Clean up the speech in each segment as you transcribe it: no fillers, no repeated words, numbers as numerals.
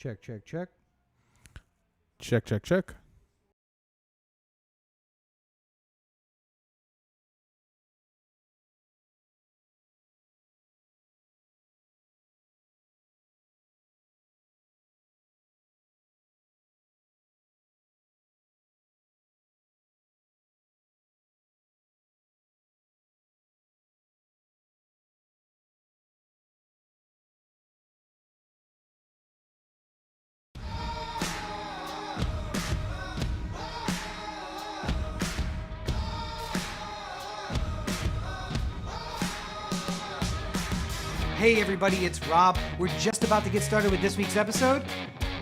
Check, check, check. Check, check, check. Hey everybody, it's Rob. We're just about to get started with this week's episode.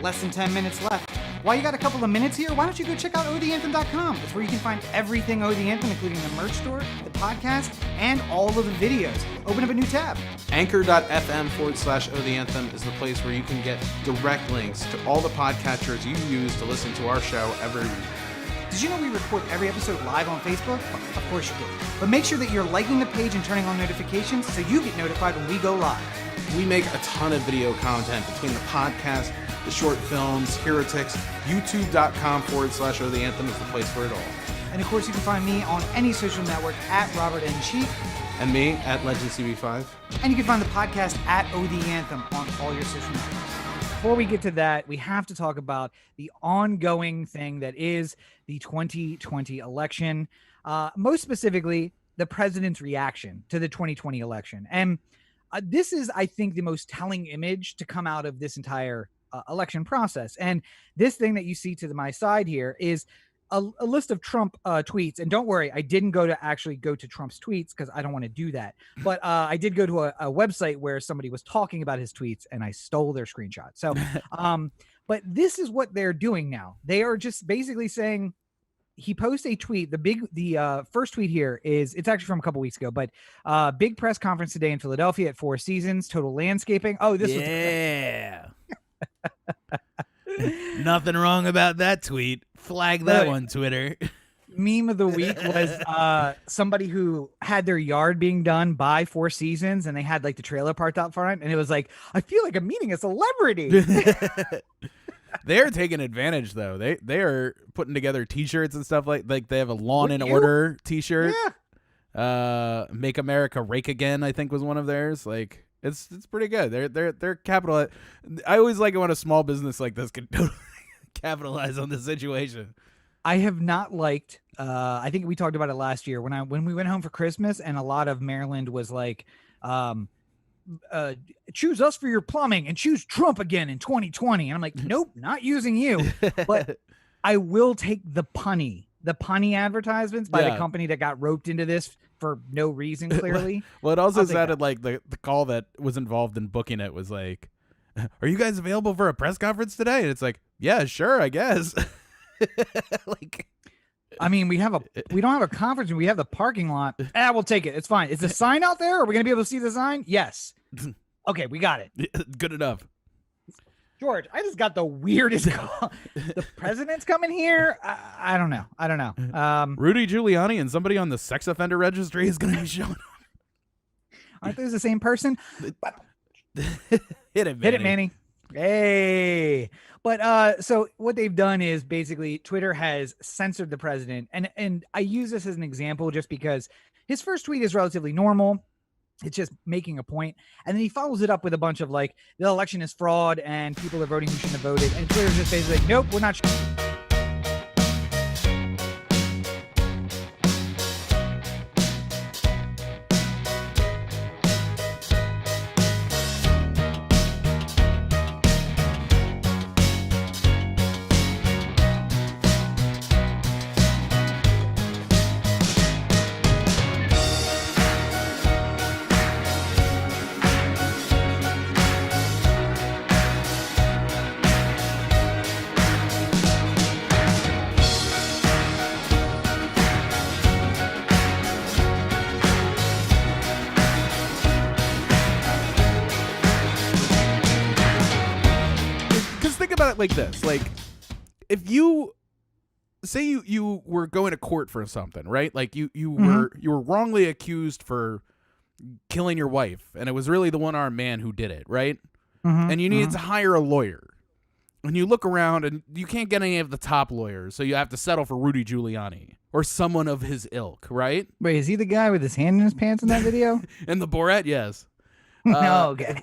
Less than 10 minutes left. While you got a couple of minutes here, why don't you go check out OTheAnthem.com. It's where you can find everything OD Anthem, including the merch store, the podcast, and all of the videos. Open up a new tab. Anchor.fm/OTheAnthem is the place where you can get direct links to all the podcatchers you use to listen to our show every week. Did you know we record every episode live on Facebook? Of course you do. But make sure that you're liking the page and turning on notifications so you get notified when we go live. We make a ton of video content between the podcast, the short films, Heretics. YouTube.com/OTheAnthem is the place for it all. And of course you can find me on any social network at Robert N. Cheap. And me at LegendCB5. And you can find the podcast at OD Anthem on all your social networks. Before we get to that, we have to talk about the ongoing thing that is the 2020 election. Most specifically, the president's reaction to the 2020 election. And this is, I think, the most telling image to come out of this entire election process. And this thing that you see to my side here is a list of Trump tweets. And don't worry, I didn't go to Trump's tweets because I don't want to do that. But I did go to a website where somebody was talking about his tweets and I stole their screenshot. So, but this is what they're doing now. They are just basically saying, he posts a tweet. The first tweet here is, it's actually from a couple weeks ago, but big press conference today in Philadelphia at Four Seasons, total landscaping. Oh, this was. Yeah. Nothing wrong about that tweet. Flag that one, Twitter. Meme of the week was somebody who had their yard being done by Four Seasons, and they had like the trailer parked out front, and it was like, I feel like I'm meeting a celebrity. They are taking advantage, though. They are putting together T-shirts and stuff like they have a Lawn and Order T-shirt. Yeah. Make America Rake Again, I think was one of theirs. Like it's pretty good. They're capital. I always like it when a small business like this can totally capitalize on the situation. I have not liked. I think we talked about it last year when we went home for Christmas, and a lot of Maryland was like, choose us for your plumbing and choose Trump again in 2020. And I'm like, nope, not using you. But I will take the punny advertisements by the company that got roped into this for no reason, clearly. Well, it also sounded like the call that was involved in booking it was like, are you guys available for a press conference today? And it's like, yeah, sure, I guess. Like, I mean, we don't have a conference, we have the parking lot. We'll take it. It's fine. Is the sign out there? Are we going to be able to see the sign? Yes. Okay, we got it. Good enough. George, I just got the weirdest call. The president's coming here? I don't know. Rudy Giuliani and somebody on the sex offender registry is going to be showing up. Aren't those the same person? Hit it, Manny. Hey. But so what they've done is basically Twitter has censored the president. And I use this as an example just because his first tweet is relatively normal. It's just making a point. And then he follows it up with a bunch of like, the election is fraud and people are voting who shouldn't have voted. And Twitter's just basically like, nope, we're not. Like this, like if you say you were going to court for something, right? Like you were wrongly accused for killing your wife, and it was really the one-armed man who did it, right? And you needed to hire a lawyer. and you look around and you can't get any of the top lawyers, so you have to settle for Rudy Giuliani or someone of his ilk, right? Wait, is he the guy with his hand in his pants in that video? And the Borat, yes. No, okay.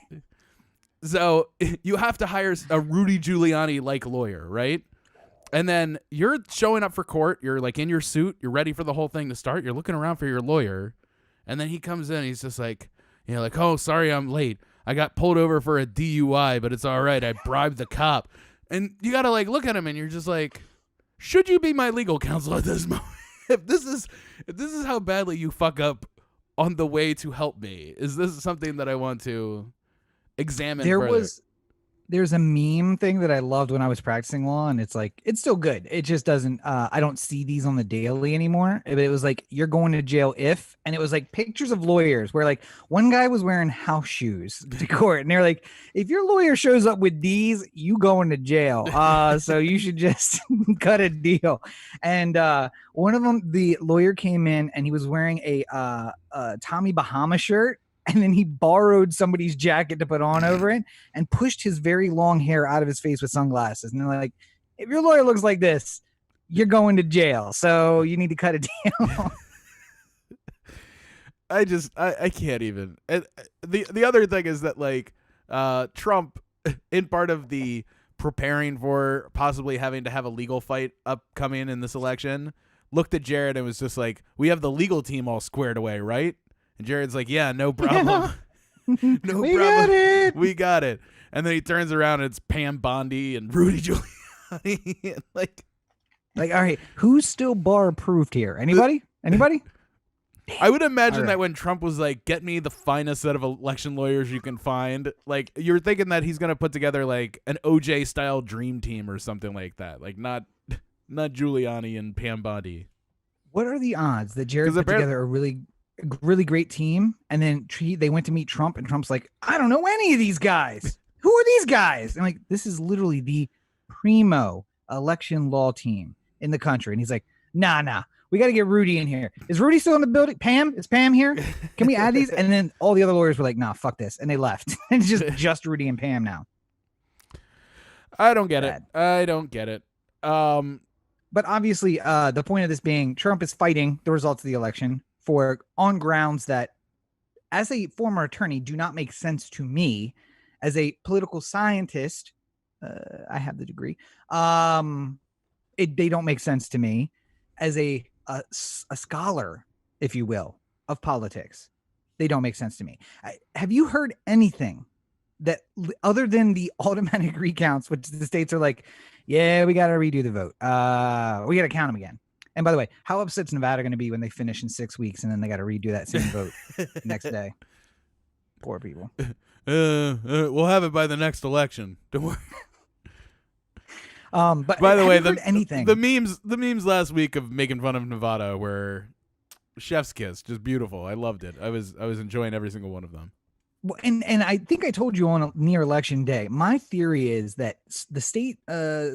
So you have to hire a Rudy Giuliani-like lawyer, right? And then you're showing up for court. You're like in your suit. You're ready for the whole thing to start. You're looking around for your lawyer. And then he comes in. He's just like, like, oh, sorry, I'm late. I got pulled over for a DUI, but it's all right. I bribed the cop. And you got to like look at him and you're just like, should you be my legal counsel at this moment? If this is how badly you fuck up on the way to help me, is this something that I want to examine further? There's a meme thing that I loved when I was practicing law, and it's like, it's still good. It just doesn't, I don't see these on the daily anymore. But it was like, you're going to jail if, and it was like pictures of lawyers where like one guy was wearing house shoes to court. And they're like, if your lawyer shows up with these, you going to jail. So you should just cut a deal. And one of them, the lawyer came in and he was wearing a Tommy Bahama shirt. And then he borrowed somebody's jacket to put on over it and pushed his very long hair out of his face with sunglasses. And they're like, if your lawyer looks like this, you're going to jail. So you need to cut a deal. I can't even. And the other thing is that like Trump, in part of the preparing for possibly having to have a legal fight upcoming in this election, looked at Jared and was just like, we have the legal team all squared away, right? And Jared's like, yeah, no problem. No problem. Got it. We got it. And then he turns around and it's Pam Bondi and Rudy Giuliani. like, all right, who's still bar approved here? Anybody? I would imagine that when Trump was like, get me the finest set of election lawyers you can find, like you're thinking that he's going to put together like an OJ style dream team or something like that. Like not Giuliani and Pam Bondi. What are the odds that Jared put together a really great team, and then they went to meet Trump, and Trump's like, I don't know any of these guys. Who are these guys? And like, this is literally the primo election law team in the country. And he's like, nah, we got to get Rudy in here. Is Rudy still in the building? Pam? Is Pam here? Can we add these? And then all the other lawyers were like, nah, fuck this. And they left. And it's just Rudy and Pam now. I don't get it. But obviously, the point of this being, Trump is fighting the results of the election on grounds that, as a former attorney, do not make sense to me. As a political scientist, I have the degree. They don't make sense to me. As a scholar, if you will, of politics, they don't make sense to me. Have you heard anything that, other than the automatic recounts, which the states are like, yeah, we got to redo the vote. We got to count them again. And by the way, how upset's Nevada going to be when they finish in 6 weeks and then they got to redo that same vote next day? Poor people. We'll have it by the next election. Don't worry. But by the way, the memes last week of making fun of Nevada were chef's kiss, just beautiful. I loved it. I was enjoying every single one of them. Well, and I think I told you on near election day, my theory is that the state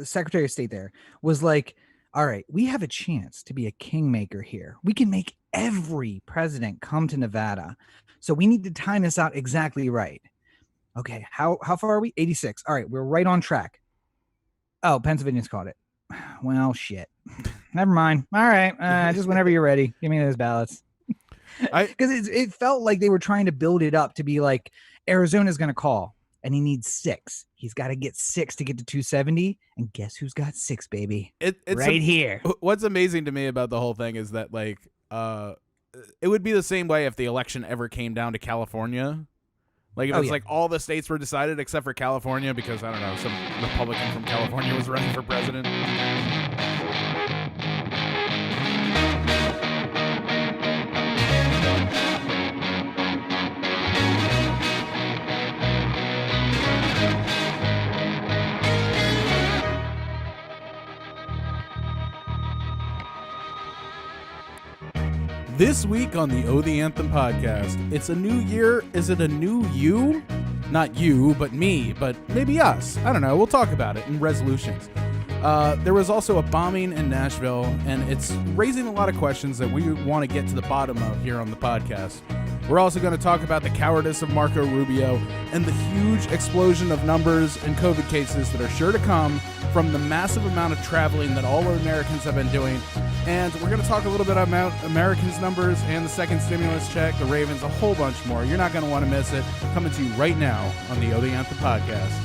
secretary of state there was like, all right, we have a chance to be a kingmaker here. We can make every president come to Nevada. So we need to time this out exactly right. Okay, how far are we? 86. All right, we're right on track. Oh, Pennsylvania's caught it. Well, shit. Never mind. All right, just whenever you're ready, give me those ballots. Because it felt like they were trying to build it up to be like, Arizona's going to call, and he needs 6. He's got to get 6 to get to 270. And guess who's got 6, baby? It's right here. What's amazing to me about the whole thing is that, like, it would be the same way if the election ever came down to California. Like, if it's like all the states were decided except for California because, I don't know, some Republican from California was running for president. This week on the Oh the Anthem podcast, it's a new year. Is it a new you? Not you, but me, but maybe us. I don't know. We'll talk about it in resolutions. There was also a bombing in Nashville, and it's raising a lot of questions that we want to get to the bottom of here on the podcast. We're also going to talk about the cowardice of Marco Rubio and the huge explosion of numbers and COVID cases that are sure to come from the massive amount of traveling that all Americans have been doing. And we're going to talk a little bit about Americans' numbers and the second stimulus check, the Ravens, a whole bunch more. You're not going to want to miss it. Coming to you right now on the Oh the Anthem podcast.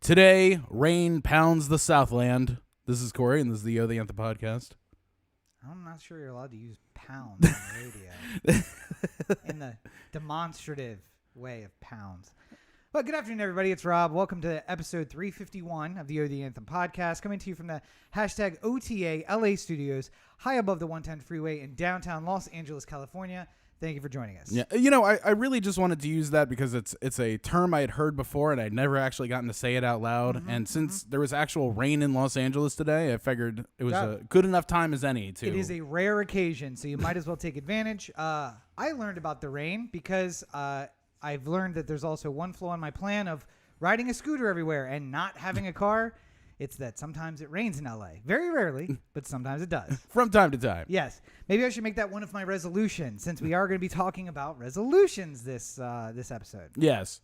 Today, rain pounds the Southland. This is Corey, and this is the Oh the Anthem podcast. I'm not sure you're allowed to use pounds on the radio in the demonstrative way of pounds. But good afternoon, everybody. It's Rob. Welcome to episode 351 of the Oh the Anthem podcast, coming to you from the hashtag OTA LA studios, high above the 110 freeway in downtown Los Angeles, California. Thank you for joining us. Yeah, you know, I really just wanted to use that because it's a term I had heard before and I'd never actually gotten to say it out loud. And since there was actual rain in Los Angeles today, I figured it was a good enough time as any to. It is a rare occasion, so you might as well take advantage. I learned about the rain because I've learned that there's also one flaw in my plan of riding a scooter everywhere and not having a car. It's that sometimes it rains in LA. Very rarely, but sometimes it does. From time to time. Yes. Maybe I should make that one of my resolutions, since we are going to be talking about resolutions this episode. Yes.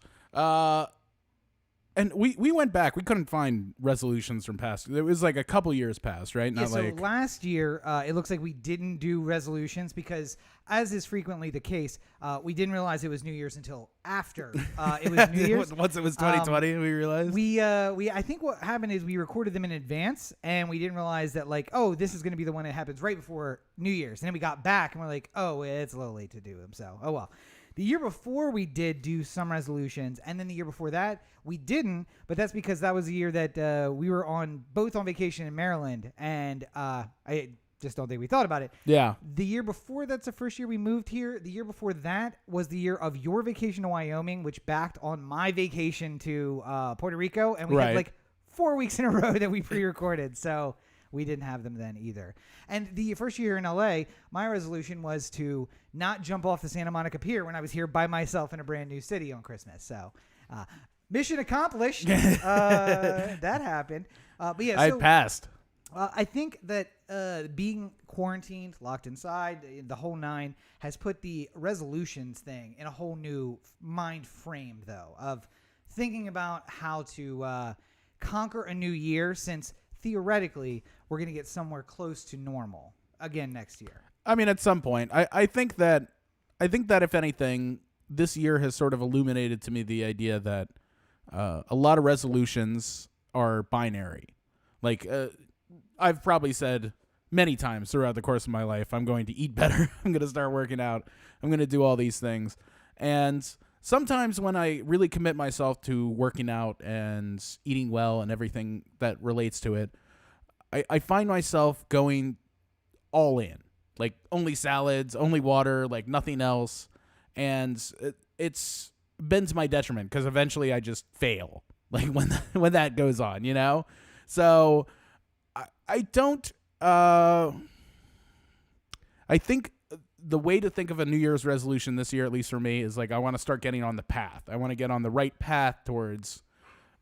And we went back. We couldn't find resolutions from past. It was like a couple years past, right? Not so last year, it looks like we didn't do resolutions because, as is frequently the case, we didn't realize it was New Year's until after it was New Year's. Once it was 2020, we realized. I think what happened is we recorded them in advance, and we didn't realize that, like, oh, this is going to be the one that happens right before New Year's. And then we got back, and we're like, oh, it's a little late to do them. So, oh well. The year before we did do some resolutions, and then the year before that we didn't, but that's because that was the year that we were both on vacation in Maryland, and I just don't think we thought about it. Yeah. The year before that's the first year we moved here. The year before that was the year of your vacation to Wyoming, which backed on my vacation to Puerto Rico, and we had like 4 weeks in a row that we pre-recorded, so we didn't have them then either. And the first year in LA, my resolution was to not jump off the Santa Monica Pier when I was here by myself in a brand new city on Christmas. So, mission accomplished. That happened. But yeah, I passed. I think that being quarantined, locked inside, the whole nine, has put the resolutions thing in a whole new mind frame, though, of thinking about how to conquer a new year, since theoretically we're going to get somewhere close to normal again next year. I mean, at some point, I think that if anything, this year has sort of illuminated to me the idea that a lot of resolutions are binary. Like, I've probably said many times throughout the course of my life, I'm going to eat better. I'm going to start working out. I'm going to do all these things. And sometimes when I really commit myself to working out and eating well and everything that relates to it, I find myself going all in. Like, only salads, only water, like nothing else. And it's been to my detriment because eventually I just fail. Like when that goes on, you know? So I don't, I think the way to think of a New Year's resolution this year, at least for me, is like I want to start getting on the path. I want to get on the right path towards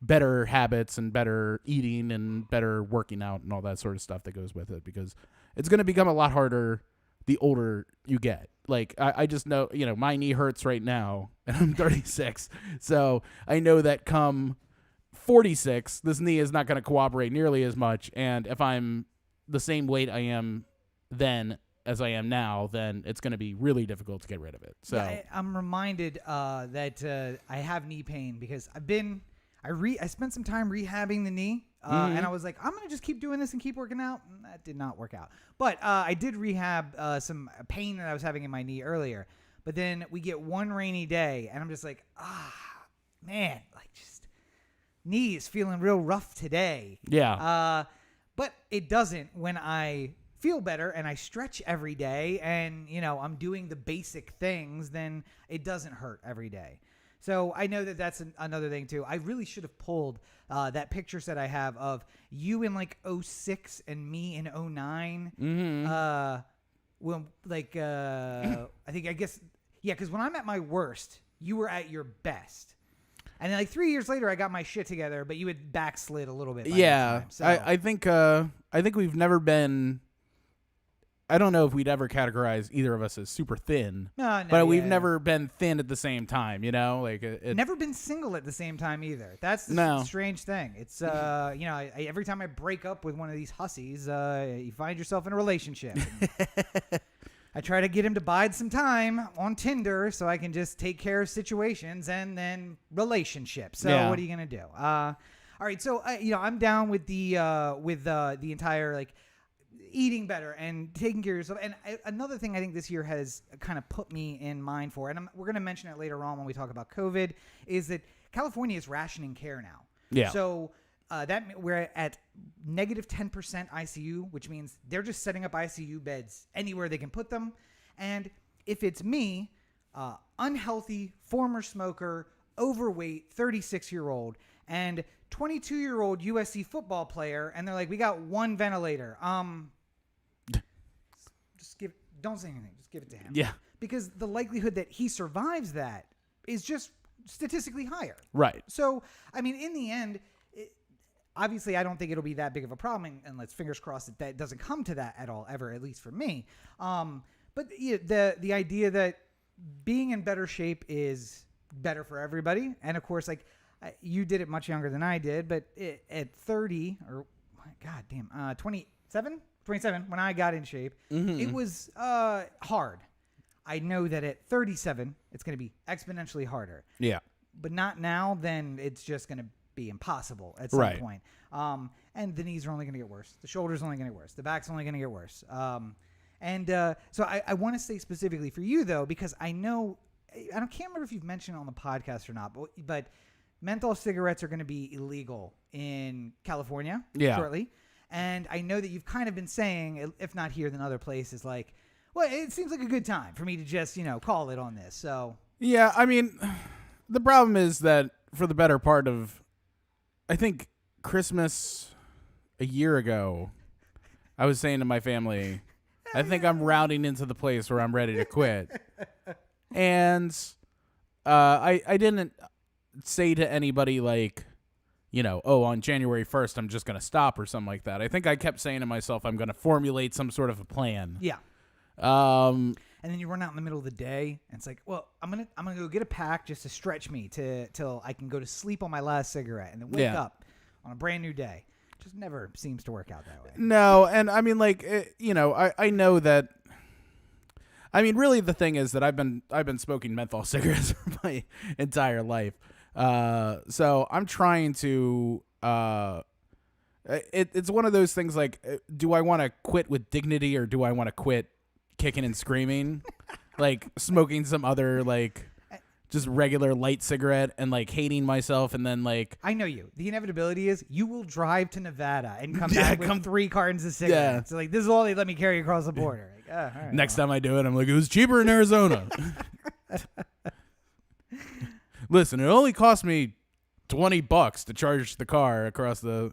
better habits and better eating and better working out and all that sort of stuff that goes with it, because it's going to become a lot harder the older you get. Like, I just know, you know, my knee hurts right now and I'm 36. So I know that come 46, this knee is not going to cooperate nearly as much. And if I'm the same weight I am then as I am now, then it's going to be really difficult to get rid of it. So yeah, I'm reminded that I have knee pain because I spent some time rehabbing the knee, and I was like, I'm going to just keep doing this and keep working out. And that did not work out. But I did rehab some pain that I was having in my knee earlier. But then we get one rainy day, and I'm just like, man, like just knees feeling real rough today. Yeah. But it doesn't when I feel better and I stretch every day and, I'm doing the basic things, then it doesn't hurt every day. So I know that that's another thing too. I really should have pulled that pictures that I have of you in like 06 and me in 09. Mm-hmm. When I guess, because when I'm at my worst, you were at your best. And then like 3 years later, I got my shit together, but you had backslid a little bit. By that time, so. I think we've never been. I don't know if we'd ever categorize either of us as super thin, but we've never been thin at the same time. Like never been single at the same time either. That's the strange thing. It's every time I break up with one of these hussies, you find yourself in a relationship. I try to get him to bide some time on Tinder so I can just take care of situations and then relationships. So what are you gonna do? All right, so I'm down with the entire like eating better and taking care of yourself. And another thing I think this year has kind of put me in mind for, and we're gonna mention it later on when we talk about COVID, is that California is rationing care now. Yeah. So that we're at negative 10% ICU, which means they're just setting up ICU beds anywhere they can put them. And if it's me, unhealthy, former smoker, overweight, 36-year-old, and 22-year-old USC football player, and they're like, we got one ventilator. Don't say anything. Just give it to him. Yeah. Because the likelihood that he survives that is just statistically higher. Right. So, I mean, in the end, obviously, I don't think it'll be that big of a problem, and let's fingers crossed that doesn't come to that at all, ever, at least for me. But the idea that being in better shape is better for everybody, and of course, like you did it much younger than I did, but at 30 or 27 when I got in shape, it was hard. I know that at 37, it's going to be exponentially harder. Yeah. But not now, then it's just going to be impossible at some point. And the knees are only going to get worse. The shoulders are only going to get worse. The back's only going to get worse. So I want to say specifically for you, though, because I can't remember if you've mentioned it on the podcast or not, but menthol cigarettes are going to be illegal in California shortly. And I know that you've kind of been saying, if not here, then other places, like, well, it seems like a good time for me to just, call it on this. So yeah, I mean, the problem is that for the better part of, I think, Christmas a year ago, I was saying to my family, I think I'm rounding into the place where I'm ready to quit. And I didn't say to anybody like, on January 1st, I'm just going to stop or something like that. I think I kept saying to myself, I'm going to formulate some sort of a plan. Yeah. And then you run out in the middle of the day, and it's like, well, I'm gonna go get a pack just to stretch me till I can go to sleep on my last cigarette, and then wake up on a brand new day. It just never seems to work out that way. No, and I mean, like, I know that. I mean, really, the thing is that I've been smoking menthol cigarettes for my entire life. So I'm trying to. It's one of those things like, do I want to quit with dignity or do I want to quit kicking and screaming, like smoking some other like just regular light cigarette and like hating myself and then like I know you. The inevitability is you will drive to Nevada and come back with 3 cartons of cigarettes. Yeah. So like this is all they let me carry across the border. Like, all right, next time I do it, I'm like, it was cheaper in Arizona. Listen, it only cost me $20 to charge the car across to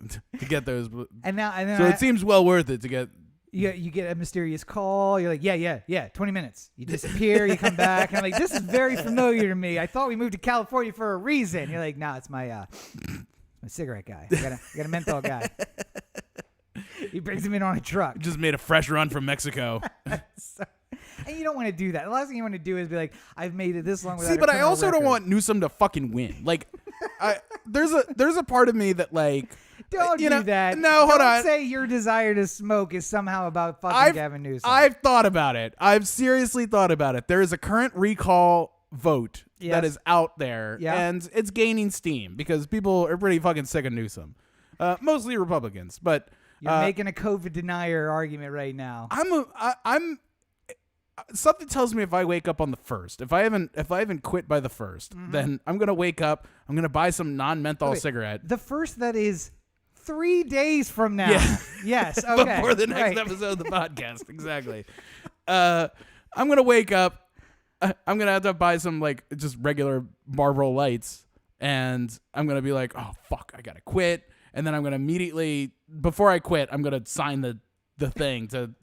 get those. And so it seems well worth it to get. You get a mysterious call. You're like, yeah, 20 minutes. You disappear. You come back. And I'm like, this is very familiar to me. I thought we moved to California for a reason. You're like, nah, it's my cigarette guy. I got a menthol guy. He brings him in on a truck. Just made a fresh run from Mexico. And you don't want to do that. The last thing you want to do is be like, I've made it this long without See, but I also don't want Newsom to fucking win. Like, there's a part of me that like. Don't do that. No, hold on. Don't say your desire to smoke is somehow about fucking Gavin Newsom. I've thought about it. I've seriously thought about it. There is a current recall vote that is out there, and it's gaining steam because people are pretty fucking sick of Newsom. Mostly Republicans, but you're making a COVID denier argument right now. something tells me if I wake up on the 1st, if I haven't quit by the 1st, then I'm gonna wake up. I'm gonna buy some non-menthol cigarette. The first that is 3 days from now. Yeah. Yes. Okay. Before the next episode of the podcast. Exactly. I'm gonna wake up. I'm gonna have to buy some like just regular Marlboro Lights, and I'm gonna be like, oh fuck, I gotta quit. And then I'm gonna immediately, before I quit, I'm gonna sign the thing to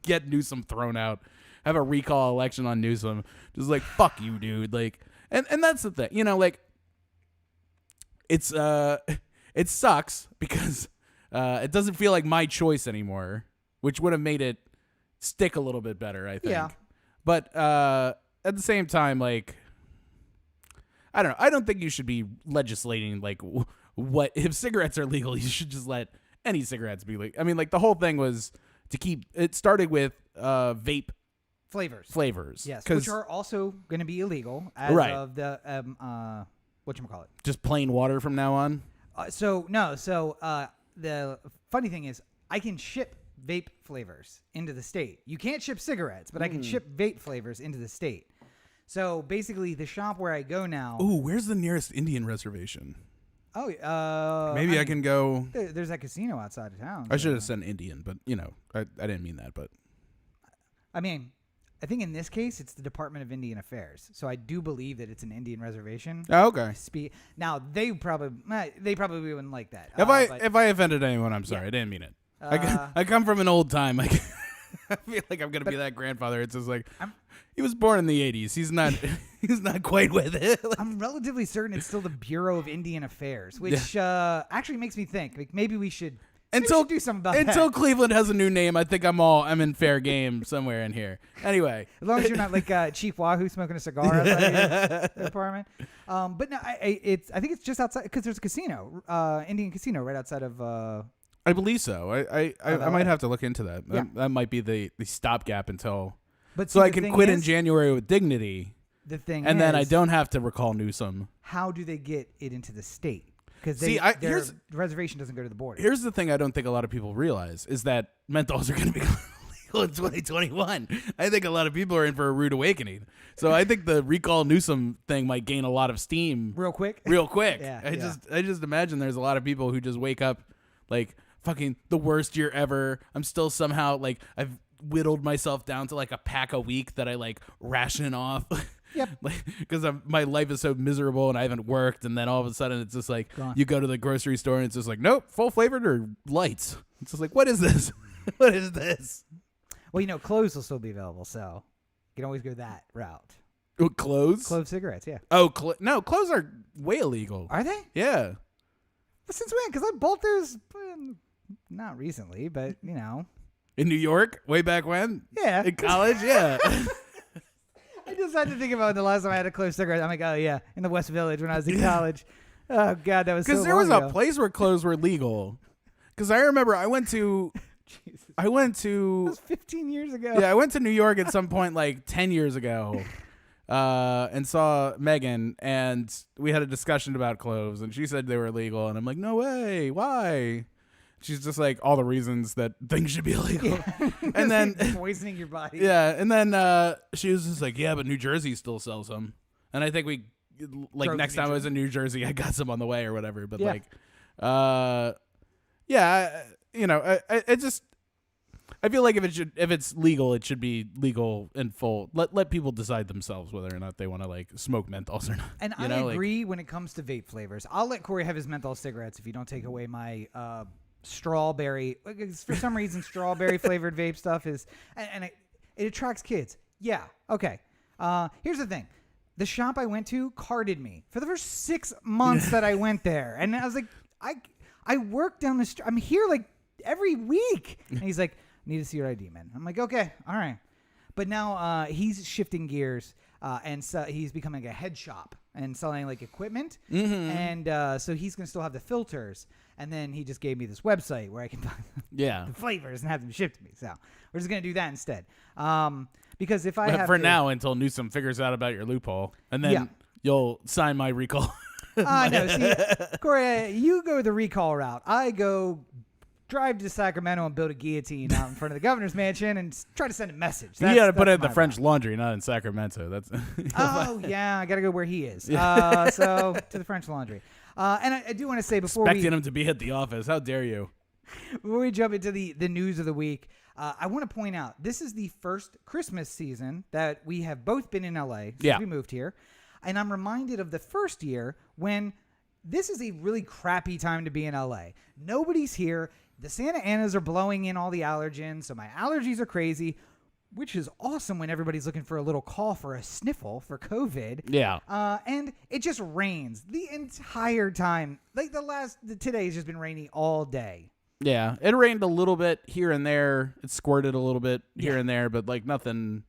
get Newsom thrown out. Have a recall election on Newsom. Just like, fuck you, dude. Like, and that's the thing. You know, like, it's it sucks because it doesn't feel like my choice anymore, which would have made it stick a little bit better, I think. Yeah. But at the same time, like, I don't know. I don't think you should be legislating like what if cigarettes are legal. You should just let any cigarettes be legal. I mean, like the whole thing was to keep. It started with vape flavors. Yes, which are also going to be illegal as of the whatchamacallit. Just plain water from now on. The funny thing is, I can ship vape flavors into the state. You can't ship cigarettes, but I can ship vape flavors into the state. So basically, the shop where I go now. Ooh, where's the nearest Indian reservation? Oh, maybe I can go. There's that casino outside of town. I should have said Indian, but you know, I didn't mean that. But I mean, I think in this case, it's the Department of Indian Affairs. So I do believe that it's an Indian reservation. Oh, okay. Now they probably wouldn't like that. If I offended anyone, I'm sorry. I didn't mean it. I come from an old time. I feel like I'm gonna be that grandfather. It's just like he was born in the 80s. He's not quite with it. I'm relatively certain it's still the Bureau of Indian Affairs, which actually makes me think like maybe we should do something about that. Until Cleveland has a new name, I think I'm in fair game somewhere in here. Anyway, as long as you're not like Chief Wahoo smoking a cigar outside your apartment. But no, I think it's just outside because there's a casino, Indian casino right outside of. I believe so. I might have to look into that. Yeah. That might be the stopgap until. But so I can quit in January with dignity. The thing and then I don't have to recall Newsom. How do they get it into the state? Because their reservation doesn't go to the border. Here's the thing I don't think a lot of people realize is that menthols are going to be legal in 2021. I think a lot of people are in for a rude awakening. So I think the recall Newsom thing might gain a lot of steam real quick. Yeah, I just imagine there's a lot of people who just wake up like fucking the worst year ever. I'm still somehow like I've whittled myself down to like a pack a week that I like ration off. Yep. Because my life is so miserable and I haven't worked, and then all of a sudden it's just like you go to the grocery store and it's just like, nope, full flavored or lights. It's just like, what is this? What is this? Well, clothes will still be available, so you can always go that route. Oh, clothes? Clove cigarettes, yeah. Oh, no, clothes are way illegal. Are they? Yeah. But since when? Because I bought those not recently, but in New York, way back when? Yeah. In college, yeah. I just had to think about the last time I had a clove cigarette. I'm like, oh yeah, in the West Village when I was in college. Oh god, that was so long ago. Because there was a place where clothes were legal. Because I remember I went to. That was 15 years ago. Yeah, I went to New York at some point like 10 years ago, and saw Megan, and we had a discussion about cloves, and she said they were illegal, and I'm like, no way, why? She's just like all the reasons that things should be illegal. Yeah. And then poisoning your body. Yeah, and then she was just like, yeah, but New Jersey still sells them. And I think we like Drove next time I was in New Jersey, I got some on the way or whatever. But Yeah. I just I feel like if it's legal, it should be legal in full. Let people decide themselves whether or not they want to like smoke menthols or not. And I agree when it comes to vape flavors. I'll let Corey have his menthol cigarettes if you don't take away my strawberry. For some reason, strawberry flavored vape stuff is and it attracts kids. Yeah. Okay. Here's the thing. The shop I went to carded me for the first 6 months that I went there, and I was like, I work down the street. I'm here like every week, and he's like, need to see your ID, man. I'm like, okay, all right. But now he's shifting gears, and so he's becoming a head shop and selling like equipment, and so he's gonna still have the filters. And then he just gave me this website where I can buy the flavors and have them shipped to me. So we're just gonna do that instead. Because if I have now until Newsom figures out about your loophole, and then you'll sign my recall. No, see, Corey, you go the recall route. I go drive to Sacramento and build a guillotine out in front of the governor's mansion and try to send a message. You got to put it in that's the my French vibe. Laundry, not in Sacramento. That's Oh, yeah, I got to go where he is. So to the French Laundry. And I do want to say before expecting him to be at the office. How dare you? before we jump into the news of the week, I want to point out this is the first Christmas season that we have both been in LA since we moved here. And I'm reminded of the first year when this is a really crappy time to be in LA. Nobody's here. The Santa Anas are blowing in all the allergens, so my allergies are crazy, which is awesome when everybody's looking for a little cough or a sniffle for COVID. Yeah. And it just rains the entire time. Like today's just been rainy all day. Yeah. It rained a little bit here and there. It squirted a little bit here and there, but like nothing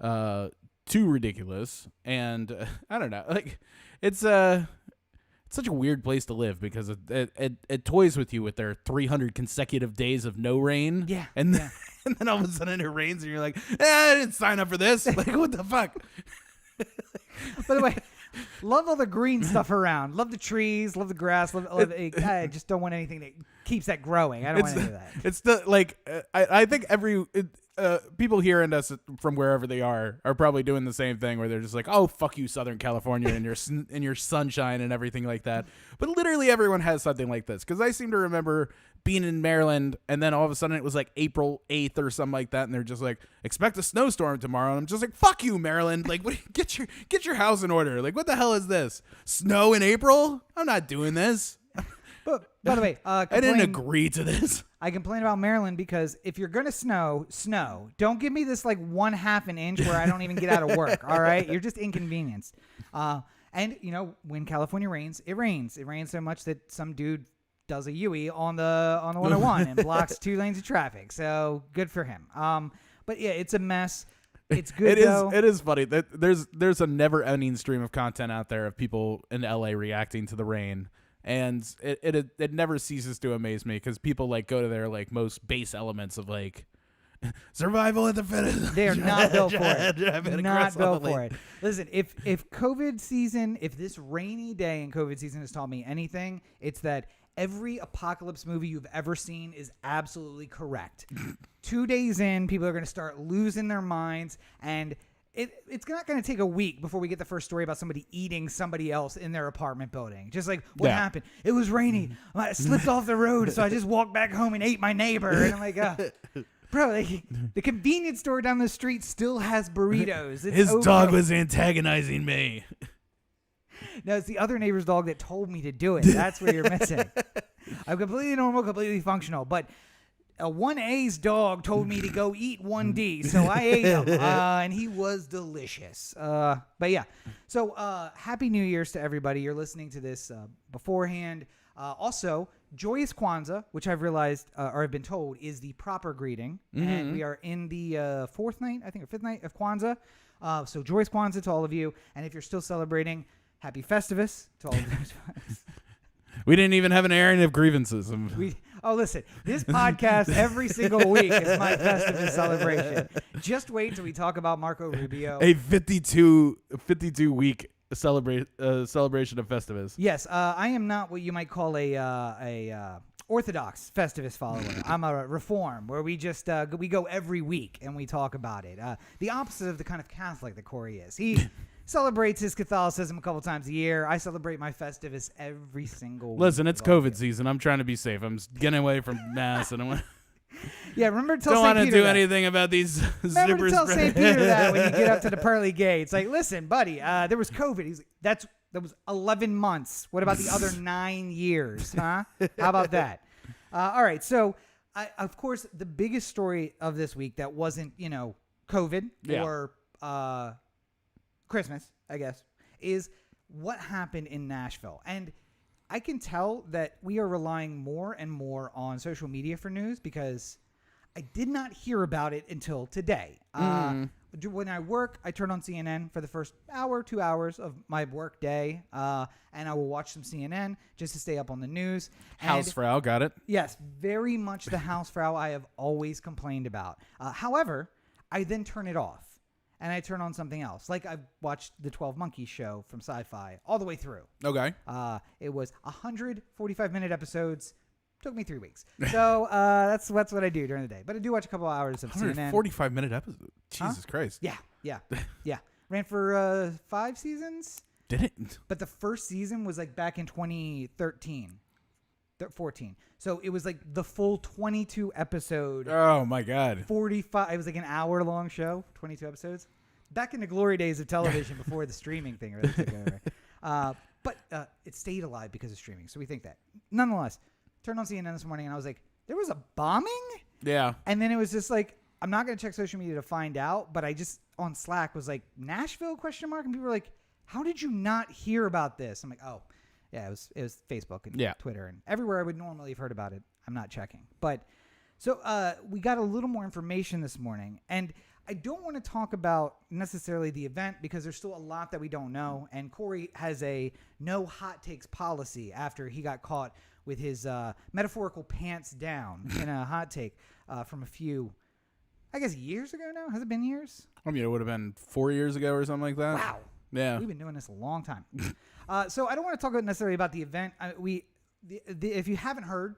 too ridiculous. And I don't know. Like it's such a weird place to live because it toys with you with their 300 consecutive days of no rain. Yeah. And then all of a sudden it rains and you're like, I didn't sign up for this. Like, what the fuck? By the way, love all the green stuff around. Love the trees. Love the grass. I just don't want anything that keeps that growing. I don't want any of that. It's the like I think people hearing us from wherever they are probably doing the same thing where they're just like, oh, fuck you, Southern California, and your sunshine and everything like that. But literally everyone has something like this because I seem to remember being in Maryland and then all of a sudden it was like April 8th or something like that, and they're just like, expect a snowstorm tomorrow, and I'm just like, fuck you, Maryland. Like, get your house in order. Like, what the hell is this? Snow in April? I'm not doing this. But by the way, I didn't agree to this. I complain about Maryland because if you're going to snow. Don't give me this like 1/2 an inch where I don't even get out of work. All right. You're just inconvenienced. And you know, when California rains, it rains. It rains so much that some dude does a Yui on the 101 and blocks 2 lanes of traffic. So good for him. But yeah, it's a mess. It's good though. It is funny that there's a never ending stream of content out there of people in LA reacting to the rain. And it never ceases to amaze me because people like go to their like most base elements of like survival at the fittest. They are not built for it. Not built for it. Listen, if COVID season, if this rainy day in COVID season has taught me anything, it's that every apocalypse movie you've ever seen is absolutely correct. 2 days in, people are going to start losing their minds, and it's not going to take a week before we get the first story about somebody eating somebody else in their apartment building. Just like, what happened? It was raining. I slipped off the road, so I just walked back home and ate my neighbor. And I'm like, bro, like, the convenience store down the street still has burritos. It's His okay. dog was antagonizing me. No, it's the other neighbor's dog that told me to do it. That's where you're missing. I'm completely normal, completely functional, but a 1A's dog told me to go eat 1D, so I ate him, and he was delicious. But yeah, so Happy New Year's to everybody. You're listening to this beforehand. Also, Joyous Kwanzaa, which I've realized, or I've been told, is the proper greeting, and we are in the 4th night, I think, or 5th night of Kwanzaa. So Joyous Kwanzaa to all of you, and if you're still celebrating, Happy Festivus to all of you. We didn't even have an airing of grievances. Listen, this podcast every single week is my Festivus celebration. Just wait till we talk about Marco Rubio. A 52 week celebration of Festivus. Yes, I am not what you might call a Orthodox Festivus follower. I'm a Reform, where we just we go every week and we talk about it. The opposite of the kind of Catholic that Corey is. He celebrates his Catholicism a couple times a year. I celebrate my Festivus every single week. Listen, it's COVID season. I'm trying to be safe. I'm getting away from mass, and I remember to tell don't St. want to Peter do that. anything about these Remember super to tell spreaders. St. Peter that when you get up to the pearly gates. Like, listen, buddy, there was COVID. He's like, that was 11 months. What about the other 9 years, huh? How about that? All right, so, of course, the biggest story of this week that wasn't, COVID or Christmas, I guess, is what happened in Nashville. And I can tell that we are relying more and more on social media for news because I did not hear about it until today. When I work, I turn on CNN for the first hour, 2 hours of my work day, and I will watch some CNN just to stay up on the news. Hausfrau, got it? Yes, very much the Hausfrau I have always complained about. However, I then turn it off. And I turn on something else. Like I've watched the 12 Monkeys show from Sci-Fi all the way through. Okay. It was 145-minute episodes, Took me 3 weeks. So that's what I do during the day. But I do watch a couple hours of CNN. 45-minute episode. Jesus Christ. Yeah. Ran for 5 seasons. Did it? But the first season was like back in 2013. 14. So it was like the full 22 episode. Oh my God. 45. It was like an hour long show, 22 episodes. Back in the glory days of television before the streaming thing really took over. But it stayed alive because of streaming. So we think that. Nonetheless, turned on CNN this morning and I was like, there was a bombing? Yeah. And then it was just like, I'm not going to check social media to find out, but I just on Slack was like, Nashville ? And people were like, how did you not hear about this? I'm like, oh. Yeah, it was Facebook and Twitter and everywhere I would normally have heard about it. I'm not checking. But so we got a little more information this morning. And I don't want to talk about necessarily the event because there's still a lot that we don't know. And Corey has a no hot takes policy after he got caught with his metaphorical pants down in a hot take from a few, I guess, years ago now. Has it been years? I mean, it would have been 4 years ago or something like that. Wow. Yeah. We've been doing this a long time. So I don't want to talk necessarily about the event. If you haven't heard,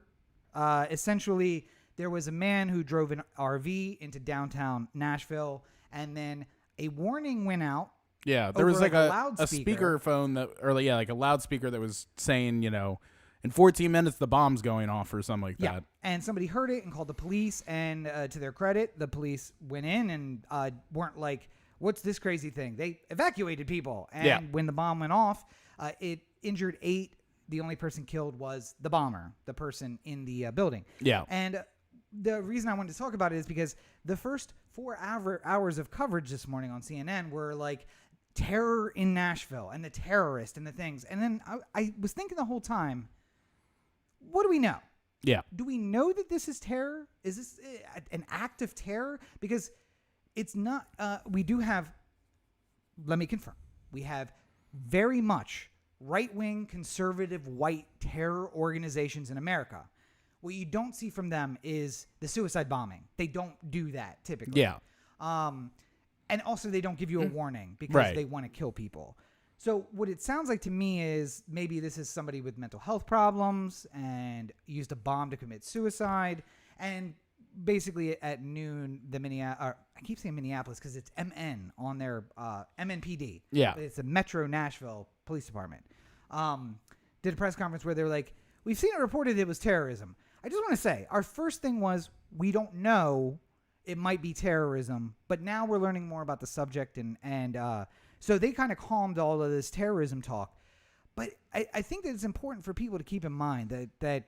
essentially there was a man who drove an RV into downtown Nashville, and then a warning went out. Yeah, there was like a loudspeaker. speakerphone like a loudspeaker that was saying, in 14 minutes the bomb's going off or something like that. And somebody heard it and called the police, and to their credit, the police went in and weren't like, what's this crazy thing? They evacuated people. And when the bomb went off, it injured 8. The only person killed was the bomber, the person in the building. Yeah. And the reason I wanted to talk about it is because the first 4 hours of coverage this morning on CNN were like terror in Nashville and the terrorist and the things. And then I was thinking the whole time, what do we know? Yeah. Do we know that this is terror? Is this an act of terror? Because it's not, we do have, let me confirm, we have very much right-wing, conservative, white terror organizations in America. What you don't see from them is the suicide bombing. They don't do that typically. Yeah. And also they don't give you a warning because they want to kill people. So what it sounds like to me is maybe this is somebody with mental health problems and used a bomb to commit suicide. And basically at noon, I keep saying Minneapolis because it's MN on their MNPD. Yeah. It's the Metro Nashville Police Department. Did a press conference where they're like, we've seen it reported it was terrorism. I just want to say, our first thing was we don't know, it might be terrorism, but now we're learning more about the subject and so they kind of calmed all of this terrorism talk. But I think that it's important for people to keep in mind that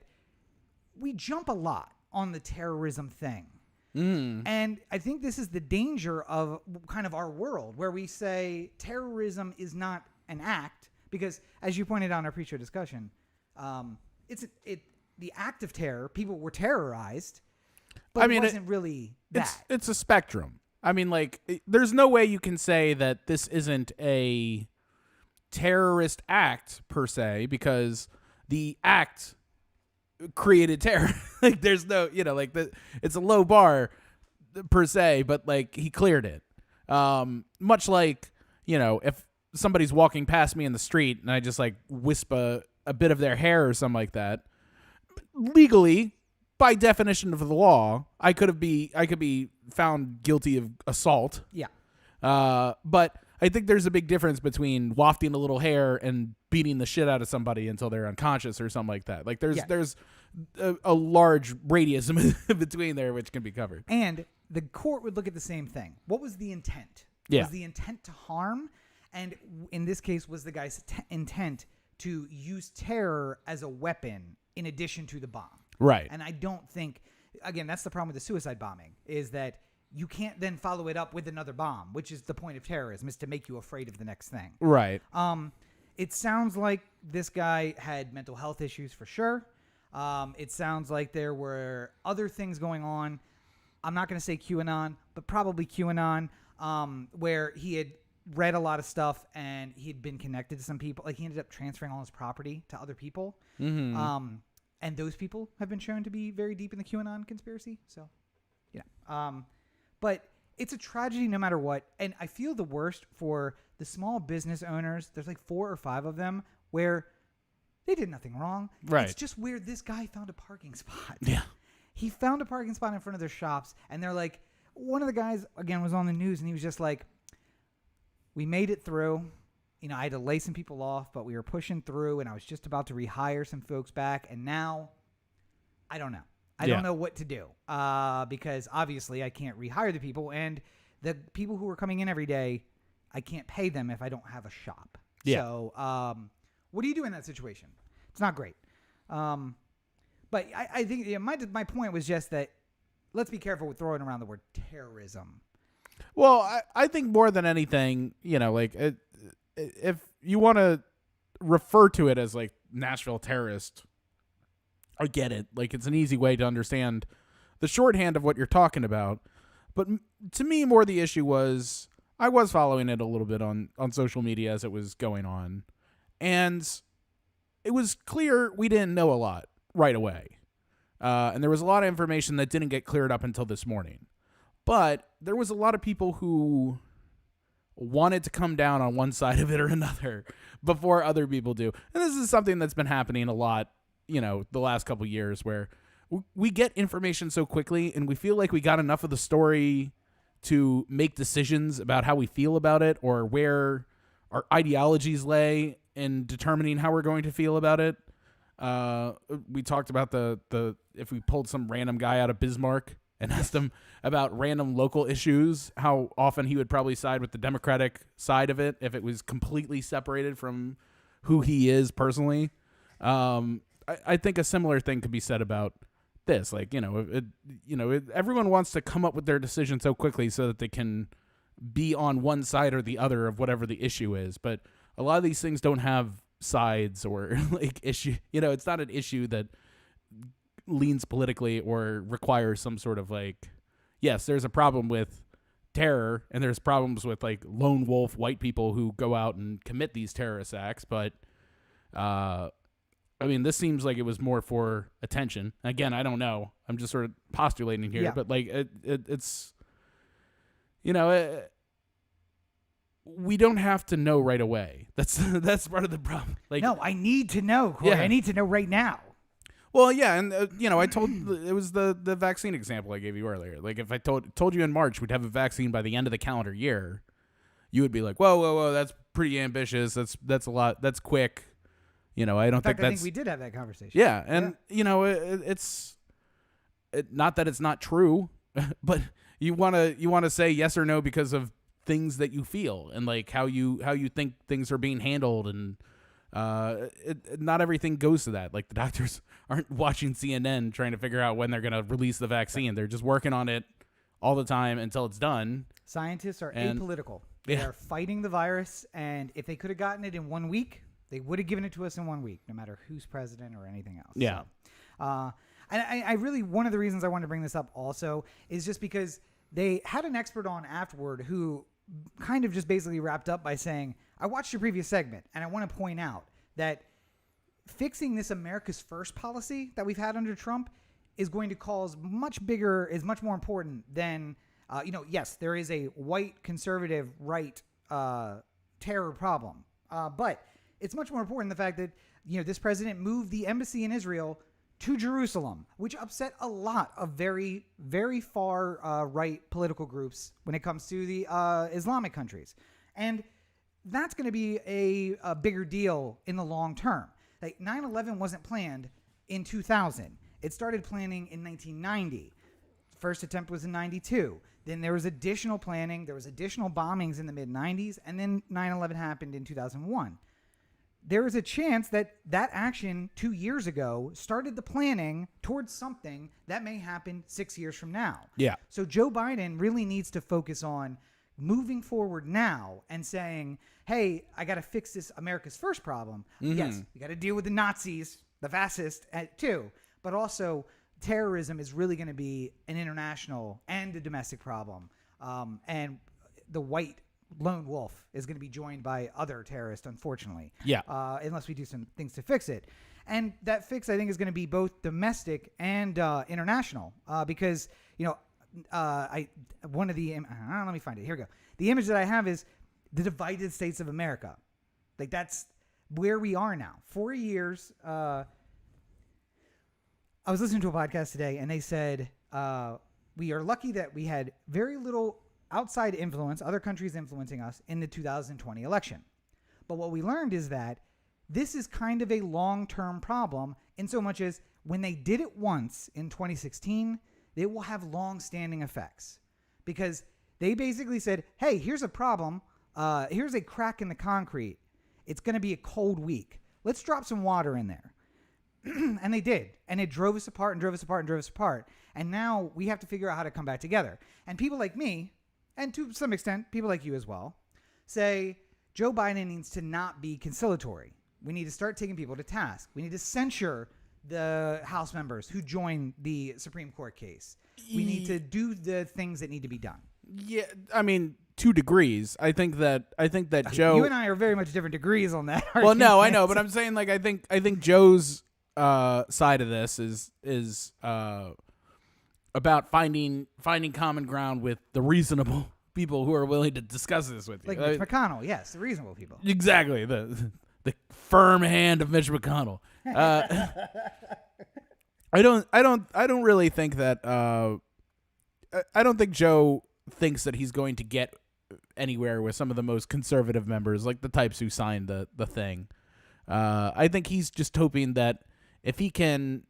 we jump a lot on the terrorism thing. And I think this is the danger of kind of our world where we say terrorism is not an act because, as you pointed out in our pre-show discussion, the act of terror, people were terrorized, but it wasn't really that. It's a spectrum. I mean, like, there's no way you can say that this isn't a terrorist act per se because the act created terror. Like, there's no, it's a low bar per se, but like he cleared it. Much like, if somebody's walking past me in the street and I just like wisp a bit of their hair or something like that, legally, by definition of the law, I could be found guilty of assault. Yeah. But I think there's a big difference between wafting a little hair and beating the shit out of somebody until they're unconscious or something like that. Like there's a large radius between there which can be covered. And the court would look at the same thing. What was the intent? Yeah. Was the intent to harm? And in this case, was the guy's intent to use terror as a weapon in addition to the bomb? Right. And I don't think, again, that's the problem with the suicide bombing, is that you can't then follow it up with another bomb, which is the point of terrorism, is to make you afraid of the next thing. Right. It sounds like this guy had mental health issues for sure. It sounds like there were other things going on. I'm not going to say QAnon, but probably QAnon, where he had read a lot of stuff and he had been connected to some people. Like he ended up transferring all his property to other people. Mm-hmm. And those people have been shown to be very deep in the QAnon conspiracy. So, but it's a tragedy no matter what. And I feel the worst for the small business owners. There's like 4 or 5 of them where They did nothing wrong. Right. It's just weird. This guy found a parking spot. Yeah. He found a parking spot in front of their shops, and they're like, one of the guys, again, was on the news, and he was just like, we made it through. I had to lay some people off, but we were pushing through, and I was just about to rehire some folks back, and now I don't know. I don't know what to do because obviously I can't rehire the people, and the people who are coming in every day, I can't pay them if I don't have a shop. Yeah. So what do you do in that situation? It's not great. But I think my point was just that let's be careful with throwing around the word terrorism. Well, I think more than anything, if you want to refer to it as like Nashville terrorist, I get it. Like, it's an easy way to understand the shorthand of what you're talking about. But to me, more the issue was I was following it a little bit on social media as it was going on. And it was clear we didn't know a lot right away. And there was a lot of information that didn't get cleared up until this morning. But there was a lot of people who wanted to come down on one side of it or another before other people do. And this is something that's been happening a lot, the last couple of years, where we get information so quickly and we feel like we got enough of the story to make decisions about how we feel about it or where our ideologies lay in determining how we're going to feel about it. We talked about the if we pulled some random guy out of Bismarck and asked him about random local issues, how often he would probably side with the Democratic side of it if it was completely separated from who he is personally. I think a similar thing could be said about this. Like, everyone wants to come up with their decision so quickly so that they can be on one side or the other of whatever the issue is. But a lot of these things don't have sides or like issue. It's not an issue that leans politically or requires some sort of like, yes, there's a problem with terror and there's problems with like lone wolf white people who go out and commit these terrorist acts. But, this seems like it was more for attention. Again, I don't know. I'm just sort of postulating here, but like it's, we don't have to know right away. That's part of the problem. Like, no, I need to know, Corey. Yeah. I need to know right now. Well, yeah, and I told it was the vaccine example I gave you earlier. Like, if I told you in March we'd have a vaccine by the end of the calendar year, you would be like, whoa, that's pretty ambitious. That's a lot. That's quick. I don't think that's. I think we did have that conversation. Yeah, and it's not that it's not true, but you want to say yes or no because of things that you feel and like how you think things are being handled, and not everything goes to that. Like, the doctors aren't watching CNN trying to figure out when they're going to release the vaccine. They're just working on it all the time until it's done. Scientists are apolitical. They are fighting the virus, and if they could have gotten it in 1 week, they would have given it to us in 1 week, no matter who's president or anything else. Yeah. So, and I really, one of the reasons I wanted to bring this up also is just because they had an expert on afterward who kind of just basically wrapped up by saying, I watched your previous segment, and I want to point out that fixing this America's First policy that we've had under Trump is going to cause much more important than, yes, there is a white conservative right terror problem, but it's much more important the fact that, this president moved the embassy in Israel to Jerusalem, which upset a lot of very, very far right political groups when it comes to the Islamic countries. And that's going to be a bigger deal in the long term. Like, 9/11 wasn't planned in 2000. It started planning in 1990. First attempt was in 92. Then there was additional planning. There was additional bombings in the mid-90s. And then 9/11 happened in 2001. There is a chance that action 2 years ago started the planning towards something that may happen 6 years from now. Yeah. So Joe Biden really needs to focus on moving forward now and saying, hey, I got to fix this America's First problem. Mm-hmm. Yes, you got to deal with the Nazis, the fascists too, but also terrorism is really going to be an international and a domestic problem. And the white lone wolf is going to be joined by other terrorists, unfortunately. Yeah. Unless we do some things to fix it. And that fix, I think, is going to be both domestic and international because, let me find it. Here we go. The image that I have is the divided states of America. Like, that's where we are now. 4 years. I was listening to a podcast today, and they said we are lucky that we had very little outside influence, other countries influencing us in the 2020 election. But what we learned is that this is kind of a long-term problem in so much as when they did it once in 2016, they will have long-standing effects because they basically said, hey, here's a problem. Here's a crack in the concrete. It's going to be a cold week. Let's drop some water in there. And they did. And it drove us apart and drove us apart and drove us apart. And now we have to figure out how to come back together. And people like me, and to some extent, people like you as well, say Joe Biden needs to not be conciliatory. We need to start taking people to task. We need to censure the House members who joined the Supreme Court case. We need to do the things that need to be done. Yeah, I mean, 2 degrees. I think that Joe. You and I are very much different degrees on that. Well, no, I know, but I'm saying like I think Joe's side of this is about finding common ground with the reasonable people who are willing to discuss this with you. Like Mitch McConnell, yes, the reasonable people. Exactly, the firm hand of Mitch McConnell. I don't really think that. I don't think Joe thinks that he's going to get anywhere with some of the most conservative members, like the types who signed the thing. I think he's just hoping that if he can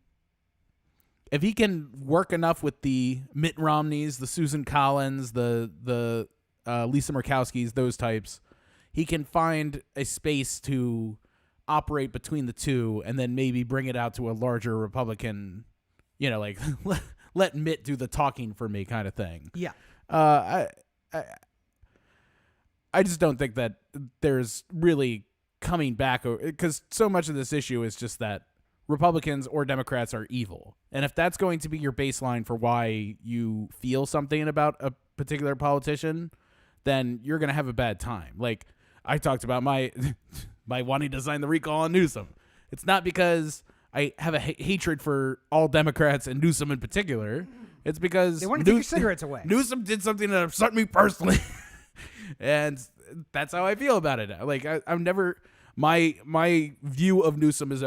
work enough with the Mitt Romneys, the Susan Collins, the Lisa Murkowskis, those types, he can find a space to operate between the two and then maybe bring it out to a larger Republican, like let Mitt do the talking for me kind of thing. Yeah. I just don't think that there's really coming back, because so much of this issue is just that Republicans or Democrats are evil. And if that's going to be your baseline for why you feel something about a particular politician, then you're going to have a bad time. Like I talked about my wanting to sign the recall on Newsom. It's not because I have a hatred for all Democrats and Newsom in particular. It's because they want to take your cigarettes away. Newsom did something that upset me personally. And that's how I feel about it. Like I'm never, my view of Newsom is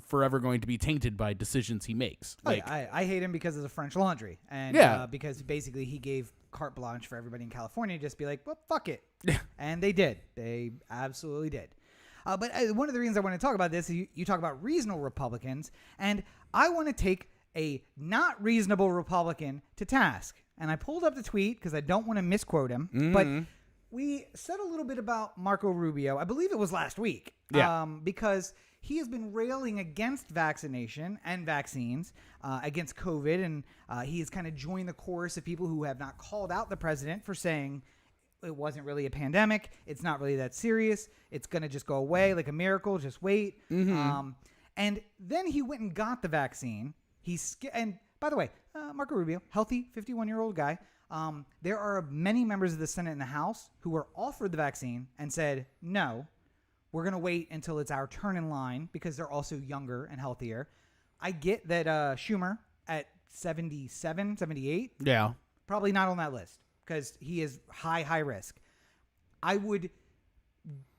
forever going to be tainted by decisions he makes. Like I hate him because of the French Laundry, and because basically he gave carte blanche for everybody in California to just be like, well, fuck it. And they did. They absolutely did. But one of the reasons I want to talk about this is you talk about reasonable Republicans, and I want to take a not reasonable Republican to task. And I pulled up the tweet because I don't want to misquote him, but we said a little bit about Marco Rubio. I believe it was last week. Because he has been railing against vaccination and vaccines, against COVID, and he has kind of joined the chorus of people who have not called out the president for saying it wasn't really a pandemic. It's not really that serious. It's going to just go away like a miracle. Just wait. And then he went and got the vaccine. And by the way, Marco Rubio, healthy 51-year-old guy. There are many members of the Senate and the House who were offered the vaccine and said, no, we're going to wait until it's our turn in line because they're also younger and healthier. I get that Schumer at 77, 78, probably not on that list because he is high risk. I would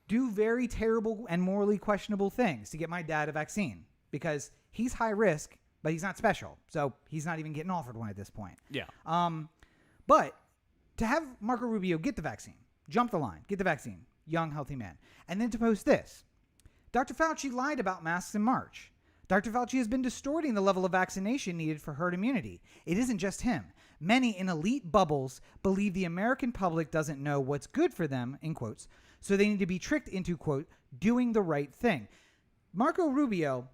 do very terrible and morally questionable things to get my dad a vaccine because he's high risk, but he's not special. So he's not even getting offered one at this point. Yeah. But to have Marco Rubio get the vaccine, jump the line, get the vaccine, young, healthy man, and then to post this. Dr. Fauci lied about masks in March. Dr. Fauci has been distorting the level of vaccination needed for herd immunity. It isn't just him. Many in elite bubbles believe the American public doesn't know what's good for them, in quotes, so they need to be tricked into, quote, doing the right thing. Marco Rubio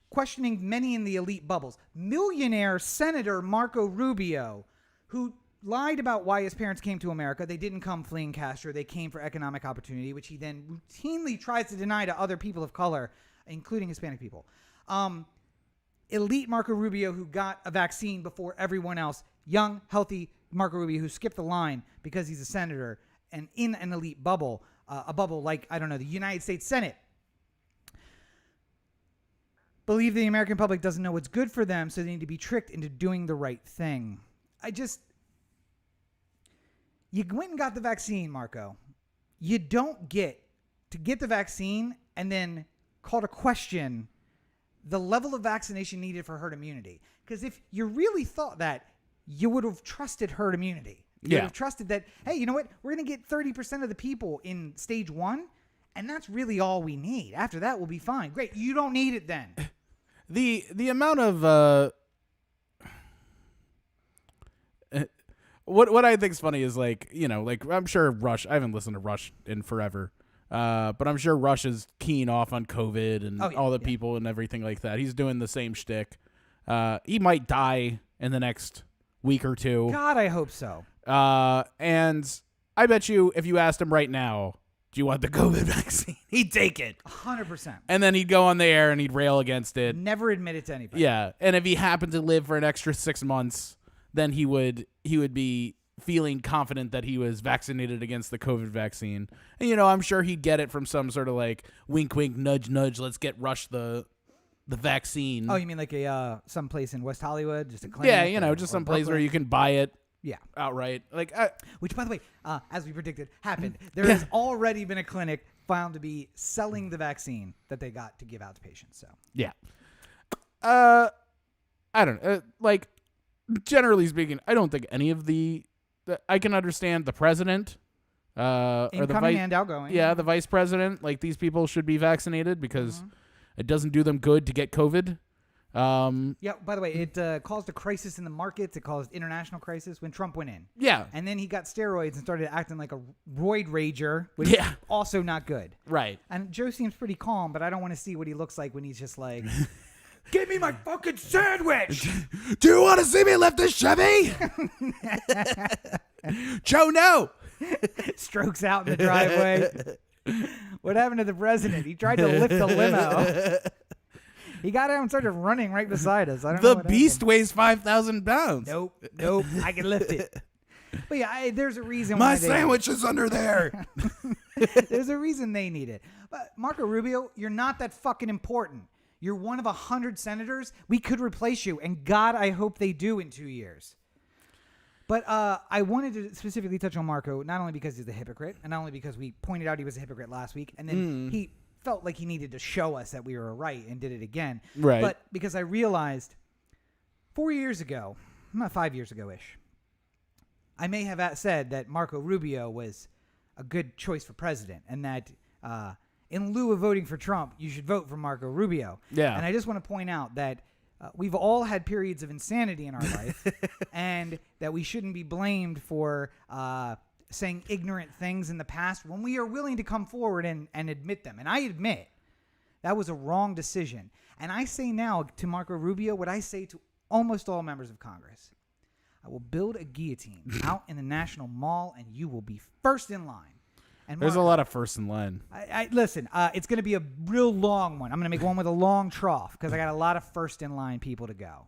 questioning many in the elite bubbles. Millionaire Senator Marco Rubio, who lied about why his parents came to America. They didn't come fleeing Castro. They came for economic opportunity, which he then routinely tries to deny to other people of color, including Hispanic people. Elite Marco Rubio, who got a vaccine before everyone else. Young, healthy Marco Rubio, who skipped the line because he's a senator and in an elite bubble, a bubble like, I don't know, the United States Senate. Believe the American public doesn't know what's good for them, so they need to be tricked into doing the right thing. You went and got the vaccine, Marco. You don't get to get the vaccine and then call to question the level of vaccination needed for herd immunity. Because if you really thought that, you would have trusted herd immunity. You would have trusted that, hey, you know what? We're going to get 30% of the people in stage 1, and that's really all we need. After that, we'll be fine. Great. You don't need it then. The amount of what I think is funny is like, you know, like I'm sure Rush, I haven't listened to Rush in forever. But I'm sure Rush is keen off on COVID and all the people and everything like that. He's doing the same shtick. He might die in the next week or two. God, I hope so. And I bet you if you asked him right now, do you want the COVID vaccine? He'd take it. 100%. And then he'd go on the air and he'd rail against it. Never admit it to anybody. Yeah. And if he happened to live for an extra 6 months, then he would be feeling confident that he was vaccinated against the COVID vaccine. And, you know, I'm sure he'd get it from some sort of like wink, wink, nudge, nudge. Let's get Rush the vaccine. Oh, you mean like a some place in West Hollywood? Just a clinic? Yeah, you know, just some place where you can buy it. Yeah. Outright. Like, which, by the way, as we predicted, happened. There has already been a clinic found to be selling the vaccine that they got to give out to patients. So yeah. I don't know. Like, generally speaking, I don't think any of I can understand the president. Or the incoming and outgoing. Yeah, the vice president. Like, these people should be vaccinated because it doesn't do them good to get COVID. Yeah, by the way, it caused a crisis in the markets. It caused international crisis when Trump went in. Yeah. And then he got steroids and started acting like a roid rager, which is also not good. Right. And Joe seems pretty calm, but I don't want to see what he looks like when he's just like, give me my fucking sandwich. Do you want to see me lift this Chevy? Joe, no. Strokes out in the driveway. What happened to the president? He tried to lift a limo. He got out and started running right beside us. I don't know. The beast weighs 5,000 pounds. Nope. I can lift it. But yeah, there's a reason My why sandwich is under there. There's a reason they need it. But Marco Rubio, you're not that fucking important. You're one of 100 senators. We could replace you, and God, I hope they do in 2 years. But I wanted to specifically touch on Marco, not only because he's a hypocrite, and not only because we pointed out he was a hypocrite last week, and then he felt like he needed to show us that we were right and did it again. Right. But because I realized 4 years ago, 5 years ago-ish, I may have said that Marco Rubio was a good choice for president, and that in lieu of voting for Trump, you should vote for Marco Rubio. Yeah. And I just want to point out that we've all had periods of insanity in our life, and that we shouldn't be blamed for saying ignorant things in the past when we are willing to come forward and admit them. And I admit that was a wrong decision. And I say now to Marco Rubio what I say to almost all members of Congress. I will build a guillotine out in the National Mall, and you will be first in line. And There's Marco, a lot of first in line. Listen, it's going to be a real long one. I'm going to make one with a long trough because I got a lot of first in line people to go.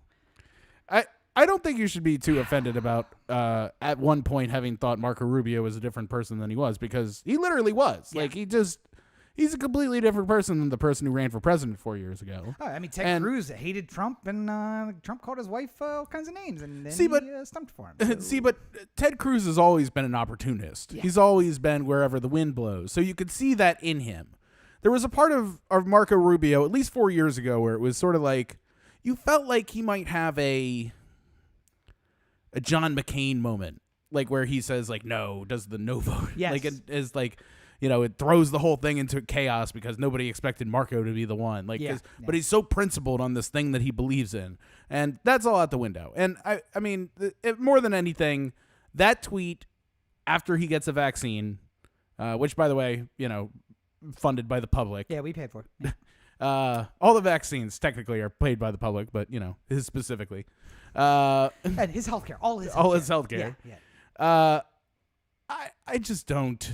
I don't think you should be too offended about at one point having thought Marco Rubio was a different person than he was, because he literally was. Yeah. Like, he's a completely different person than the person who ran for president 4 years ago. Oh, I mean, Ted Cruz hated Trump, and Trump called his wife all kinds of names, and then he stumped for him. So. But Ted Cruz has always been an opportunist. Yeah. He's always been wherever the wind blows. So you could see that in him. There was a part of Marco Rubio, at least 4 years ago, where it was sort of like, you felt like he might have a John McCain moment, like where he says like no, does the no vote. Yes. Like it is like, you know, it throws the whole thing into chaos because nobody expected Marco to be the one. Like, but he's so principled on this thing that he believes in, and that's all out the window. And I mean, more than anything, that tweet after he gets a vaccine, which by the way, you know, funded by the public. Yeah, we paid for it. Yeah. All the vaccines technically are paid by the public, but you know, his specifically. And his healthcare, all his healthcare. Yeah. I just don't.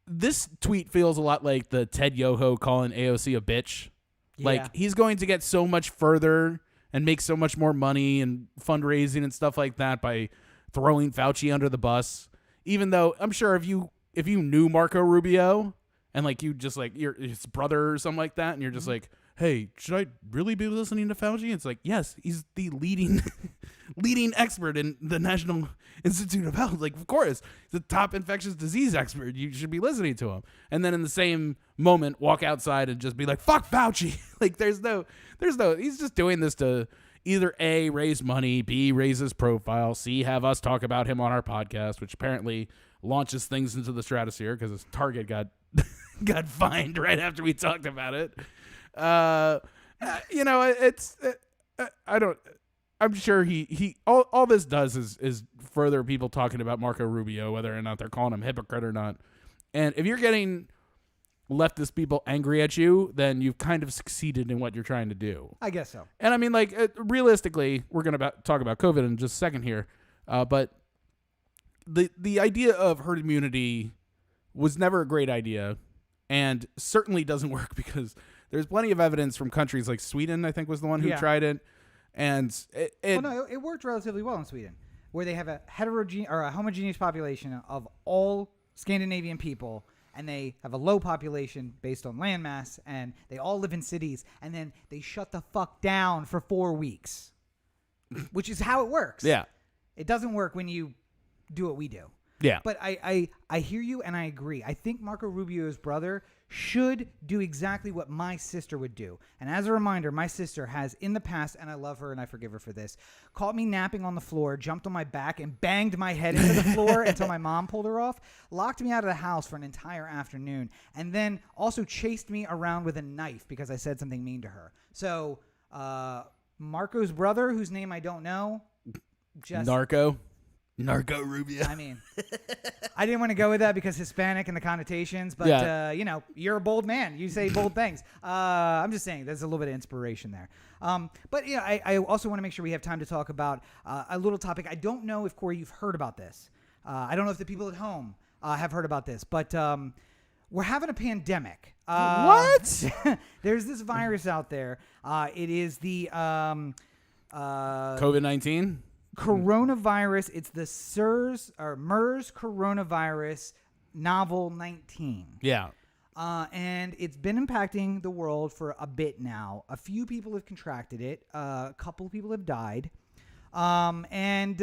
This tweet feels a lot like the Ted Yoho calling AOC a bitch. Yeah. Like, he's going to get so much further and make so much more money and fundraising and stuff like that by throwing Fauci under the bus. Even though I'm sure if you knew Marco Rubio and like you just like you're his brother or something like that, and you're just like, hey, should I really be listening to Fauci? It's like, yes, he's the leading leading expert in the National Institute of Health. Like, of course, he's the top infectious disease expert. You should be listening to him. And then in the same moment, walk outside and just be like, fuck Fauci. Like, there's no, he's just doing this to either A, raise money, B, raise his profile, C, have us talk about him on our podcast, which apparently launches things into the stratosphere because his Target got got fined right after we talked about it. I'm sure he all this does is further people talking about Marco Rubio, whether or not they're calling him hypocrite or not. And if you're getting leftist people angry at you, then you've kind of succeeded in what you're trying to do. I guess so. And I mean, like, realistically, we're going to talk about COVID in just a second here. But the idea of herd immunity was never a great idea and certainly doesn't work because there's plenty of evidence from countries like Sweden, I think was the one who tried it. And it worked relatively well in Sweden, where they have a homogeneous population of all Scandinavian people, and they have a low population based on landmass, and they all live in cities, and then they shut the fuck down for 4 weeks, which is how it works. Yeah. It doesn't work when you do what we do. Yeah. But I hear you, and I agree. I think Marco Rubio's brother should do exactly what my sister would do. And as a reminder, my sister has in the past, and I love her and I forgive her for this, caught me napping on the floor, jumped on my back, and banged my head into the floor until my mom pulled her off, locked me out of the house for an entire afternoon, and then also chased me around with a knife because I said something mean to her. So Marco's brother, whose name I don't know, just... Narco Rubio. I mean, I didn't want to go with that because Hispanic and the connotations, but, you're a bold man. You say bold things. I'm just saying there's a little bit of inspiration there. But I also want to make sure we have time to talk about a little topic. I don't know if, Corey, you've heard about this. I don't know if the people at home have heard about this, but we're having a pandemic. What? There's this virus out there. It is the COVID-19? Coronavirus. It's the MERS coronavirus novel 19. Yeah. And it's been impacting the world for a bit now. A few people have contracted it. A couple of people have died. And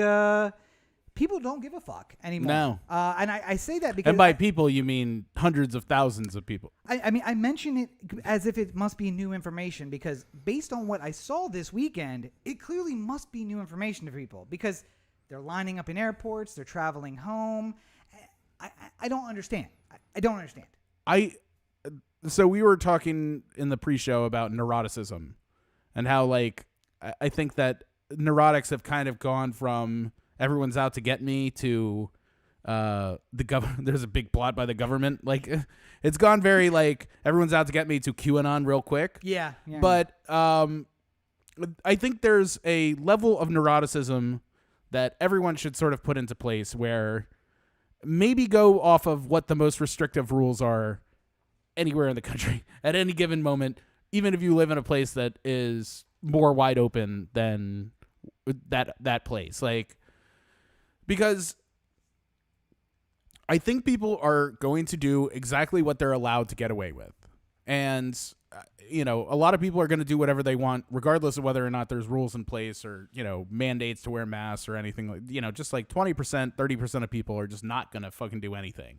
people don't give a fuck anymore. No. And I say that because... And by people, you mean hundreds of thousands of people. I mean, I mention it as if it must be new information because based on what I saw this weekend, it clearly must be new information to people because they're lining up in airports, they're traveling home. I don't understand. I don't understand. So we were talking in the pre-show about neuroticism and how, like, I think that neurotics have kind of gone from everyone's out to get me to the government. There's a big plot by the government. Like, it's gone very like everyone's out to get me to QAnon real quick. Yeah. But I think there's a level of neuroticism that everyone should sort of put into place where maybe go off of what the most restrictive rules are anywhere in the country at any given moment, even if you live in a place that is more wide open than that place. Like, because I think people are going to do exactly what they're allowed to get away with. And, a lot of people are going to do whatever they want, regardless of whether or not there's rules in place or, mandates to wear masks or anything like, just like 20%, 30% of people are just not going to fucking do anything.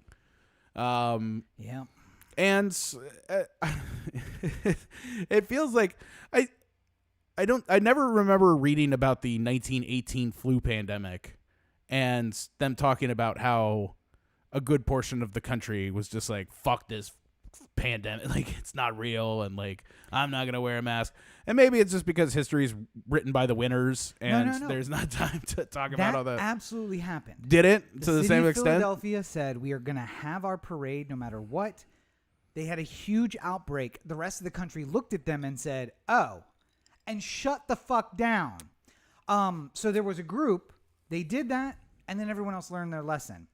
Yeah. And it feels like I never remember reading about the 1918 flu pandemic and them talking about how a good portion of the country was just like, fuck this pandemic, like, it's not real, and like, I'm not gonna wear a mask. And maybe it's just because history is written by the winners and No. there's not time to talk about all that. Absolutely happened. Did it? To the city same of extent? Philadelphia said we are gonna have our parade no matter what. They had a huge outbreak. The rest of the country looked at them and said, oh, and shut the fuck down. So there was a group, they did that, and then everyone else learned their lesson.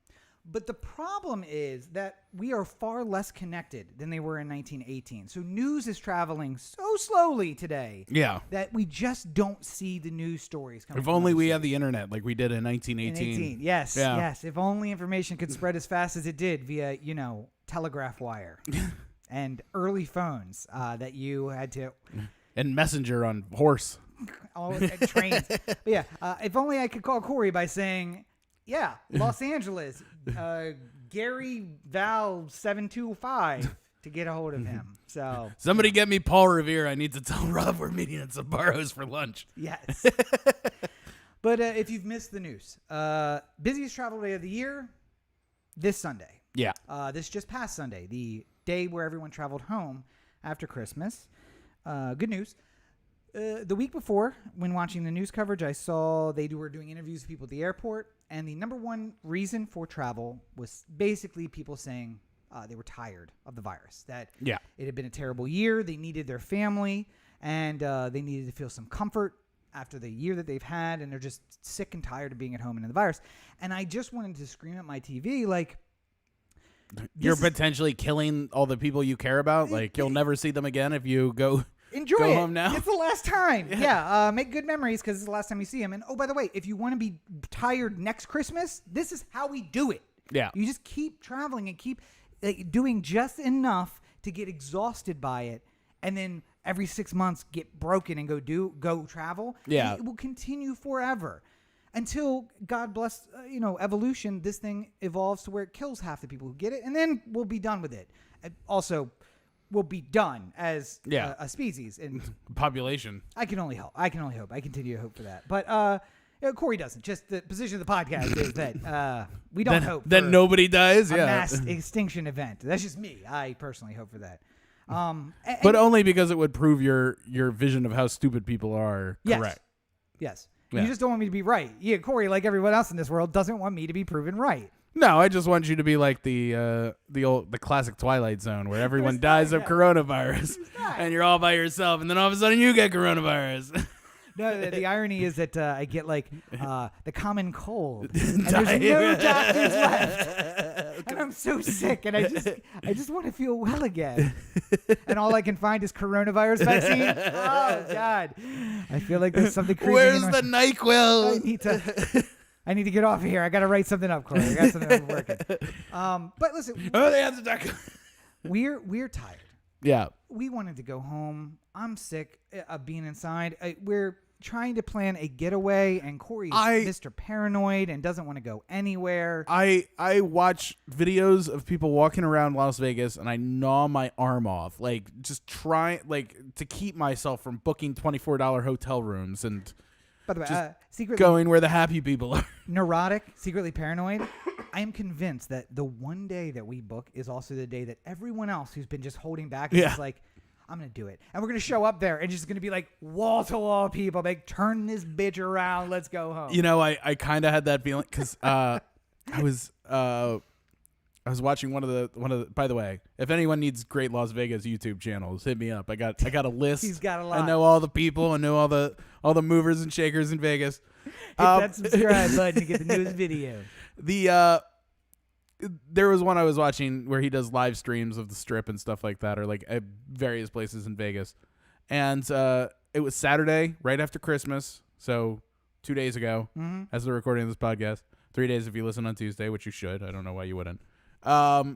But the problem is that we are far less connected than they were in 1918. So news is traveling so slowly today that we just don't see the news stories coming. If only we had the internet like we did in 1918. Yes. If only information could spread as fast as it did via, telegraph wire and early phones that you had to... And messenger on horse. all trains. But yeah, if only I could call Corey by saying, yeah, Los Angeles, Gary Val 725 to get a hold of him. So Somebody get me Paul Revere. I need to tell Rob we're meeting at Sabaros for lunch. yes. But if you've missed the news, busiest travel day of the year, this Sunday. Yeah. This just past Sunday, the day where everyone traveled home after Christmas. Good news. The week before, when watching the news coverage, I saw they were doing interviews with people at the airport, and the number one reason for travel was basically people saying they were tired of the virus, that it had been a terrible year, they needed their family, and they needed to feel some comfort after the year that they've had, and they're just sick and tired of being at home and in the virus. And I just wanted to scream at my TV, like, you're potentially killing all the people you care about. Like, you'll never see them again if you go enjoy go it. home now. It's the last time. Yeah. Make good memories because it's the last time you see them. And oh, by the way, if you want to be tired next Christmas, this is how we do it. Yeah. You just keep traveling and keep doing just enough to get exhausted by it, and then every 6 months get broken and go travel. Yeah. And it will continue forever. Until, God bless, evolution, this thing evolves to where it kills half the people who get it, and then we'll be done with it. Also, we'll be done as a species. And population. I can only hope. I continue to hope for that. But Corey doesn't. Just the position of the podcast is that we don't hope that nobody dies. A mass extinction event. That's just me. I personally hope for that. But only because it would prove your vision of how stupid people are correct. Yes. You just don't want me to be right. Yeah, Corey, like everyone else in this world, doesn't want me to be proven right. No, I just want you to be like the classic Twilight Zone where everyone dies of coronavirus and you're all by yourself, and then all of a sudden you get coronavirus. No, the irony is that I get like the common cold, and there's no doctors left, and I'm so sick, and I just want to feel well again, and all I can find is coronavirus vaccine. Oh God, I feel like there's something creeping. Where's the NyQuil? I need to get off of here. I got to write something up, Corey. I got something I'm working. But listen, they have the doctor. We're tired. Yeah, we wanted to go home. I'm sick of being inside. We're trying to plan a getaway, and Corey is Mr. Paranoid and doesn't want to go anywhere. I watch videos of people walking around Las Vegas, and I gnaw my arm off, like just trying to keep myself from booking $24 hotel rooms and. By the way, just secretly going where the happy people are. Neurotic, secretly paranoid. I am convinced that the one day that we book is also the day that everyone else who's been just holding back is just like, I'm going to do it. And we're going to show up there and just going to be like wall-to-wall people. Like, turn this bitch around. Let's go home. I kind of had that feeling because I was watching one of the. By the way, if anyone needs great Las Vegas YouTube channels, hit me up. I got a list. He's got a lot. I know all the people. I know all the movers and shakers in Vegas. Hit that subscribe button to get the newest video. There was one I was watching where he does live streams of the Strip and stuff like that, or like at various places in Vegas, and it was Saturday right after Christmas, so 2 days ago, as the recording of this podcast. 3 days if you listen on Tuesday, which you should. I don't know why you wouldn't. The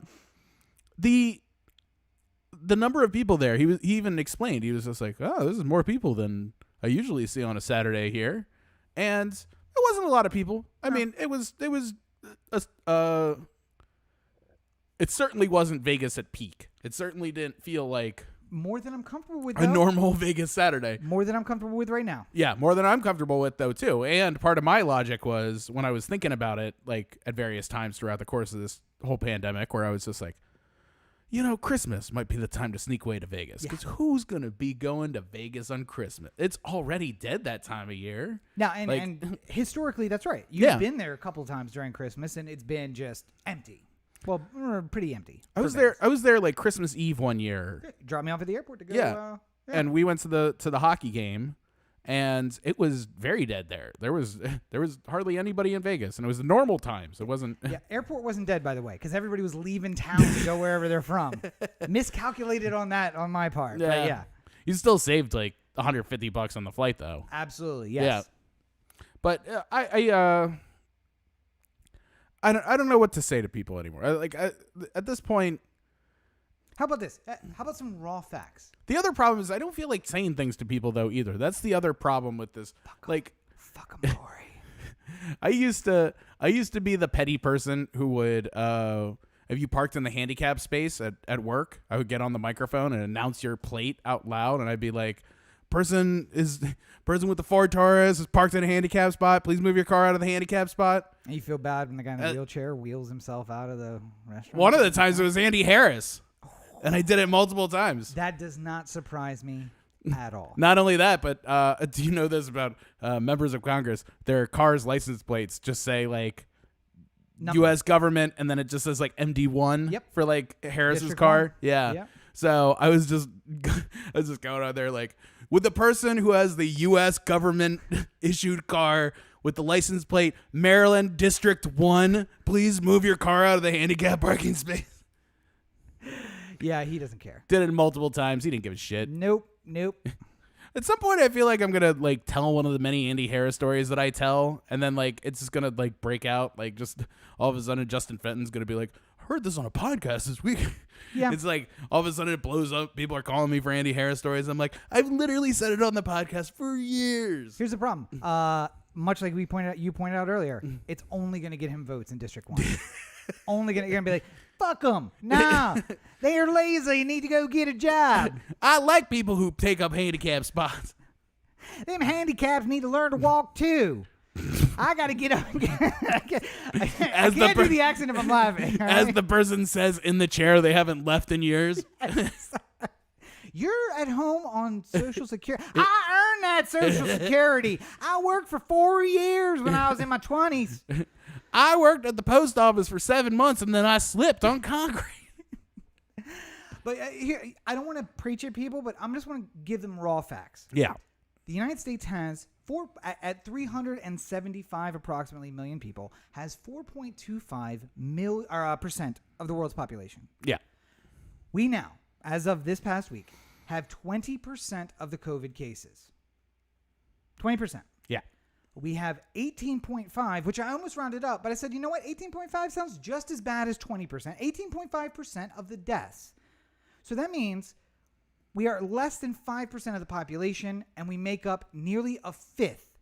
number of people there, he even explained, he was just like, oh, this is more people than I usually see on a Saturday here, and it wasn't a lot of people. I mean, it certainly wasn't Vegas at peak. It certainly didn't feel like more than I'm comfortable with. A normal Vegas Saturday. More than I'm comfortable with right now. Yeah, more than I'm comfortable with though too. And part of my logic was when I was thinking about it, like at various times throughout the course of this whole pandemic, where I was just like, Christmas might be the time to sneak away to Vegas, because who's gonna be going to Vegas on Christmas? It's already dead that time of year. Now, and historically, that's right. You've been there a couple of times during Christmas, and it's been just empty. Well, pretty empty. I was there like Christmas Eve one year. Drop me off at the airport to go. Yeah. And we went to the hockey game, and it was very dead there. There was hardly anybody in Vegas, and it was the normal times. It wasn't. Yeah, airport wasn't dead, by the way, because everybody was leaving town to go wherever they're from. Miscalculated on that on my part. Yeah. But yeah. You still saved like $150 on the flight though. Absolutely. Yes. Yeah. But I don't know what to say to people anymore. At this point, How about this? How about some raw facts? The other problem is I don't feel like saying things to people though either. That's the other problem with this. Fuck 'em, Corey. I used to be the petty person who would if you parked in the handicap space at work, I would get on the microphone and announce your plate out loud, and I'd be like, person with the Ford Taurus is parked in a handicap spot. Please move your car out of the handicap spot. And you feel bad when the guy in the wheelchair wheels himself out of the restaurant? One of the times it was Andy Harris, and I did it multiple times. That does not surprise me at all. Not only that, but do you know this about members of Congress? Their cars' license plates just say like Number. U.S. government, and then it just says like MD1 Yep. for like Harris's District car. one. Yeah. Yep. So I was just going out there like, with the person who has the U.S. government issued car with the license plate Maryland District 1, please move your car out of the handicap parking space. Yeah, he doesn't care. Did it multiple times. He didn't give a shit. Nope. At some point, I feel like I'm gonna like tell one of the many Andy Harris stories that I tell, and then like it's just gonna like break out. Like just all of a sudden, Justin Fenton's gonna be like, "I heard this on a podcast this week." Yeah. It's like all of a sudden it blows up. People are calling me for Andy Harris stories. I'm like, I've literally said it on the podcast for years. Here's the problem. Much like you pointed out earlier, it's only going to get him votes in District 1. You're going to be like, fuck them. Nah, they are lazy. Need to go get a job. I like people who take up handicap spots. Them handicaps need to learn to walk too. I got to get up. I can't do the accent if I'm laughing. Right? As the person says in the chair they haven't left in years. You're at home on Social Security. I earned that Social Security. I worked for 4 years when I was in my 20s. I worked at the post office for 7 months and then I slipped on concrete. But here, I don't want to preach at people, but I'm just want to give them raw facts. Yeah. The United States has at 375 approximately million people, has 4.25 percent of the world's population. Yeah. We now, as of this past week, have 20% of the COVID cases. 20%. Yeah. We have 18.5, which I almost rounded up, but I said, you know what? 18.5 sounds just as bad as 20%. 18.5% of the deaths. So that means we are less than 5% of the population, and we make up nearly a fifth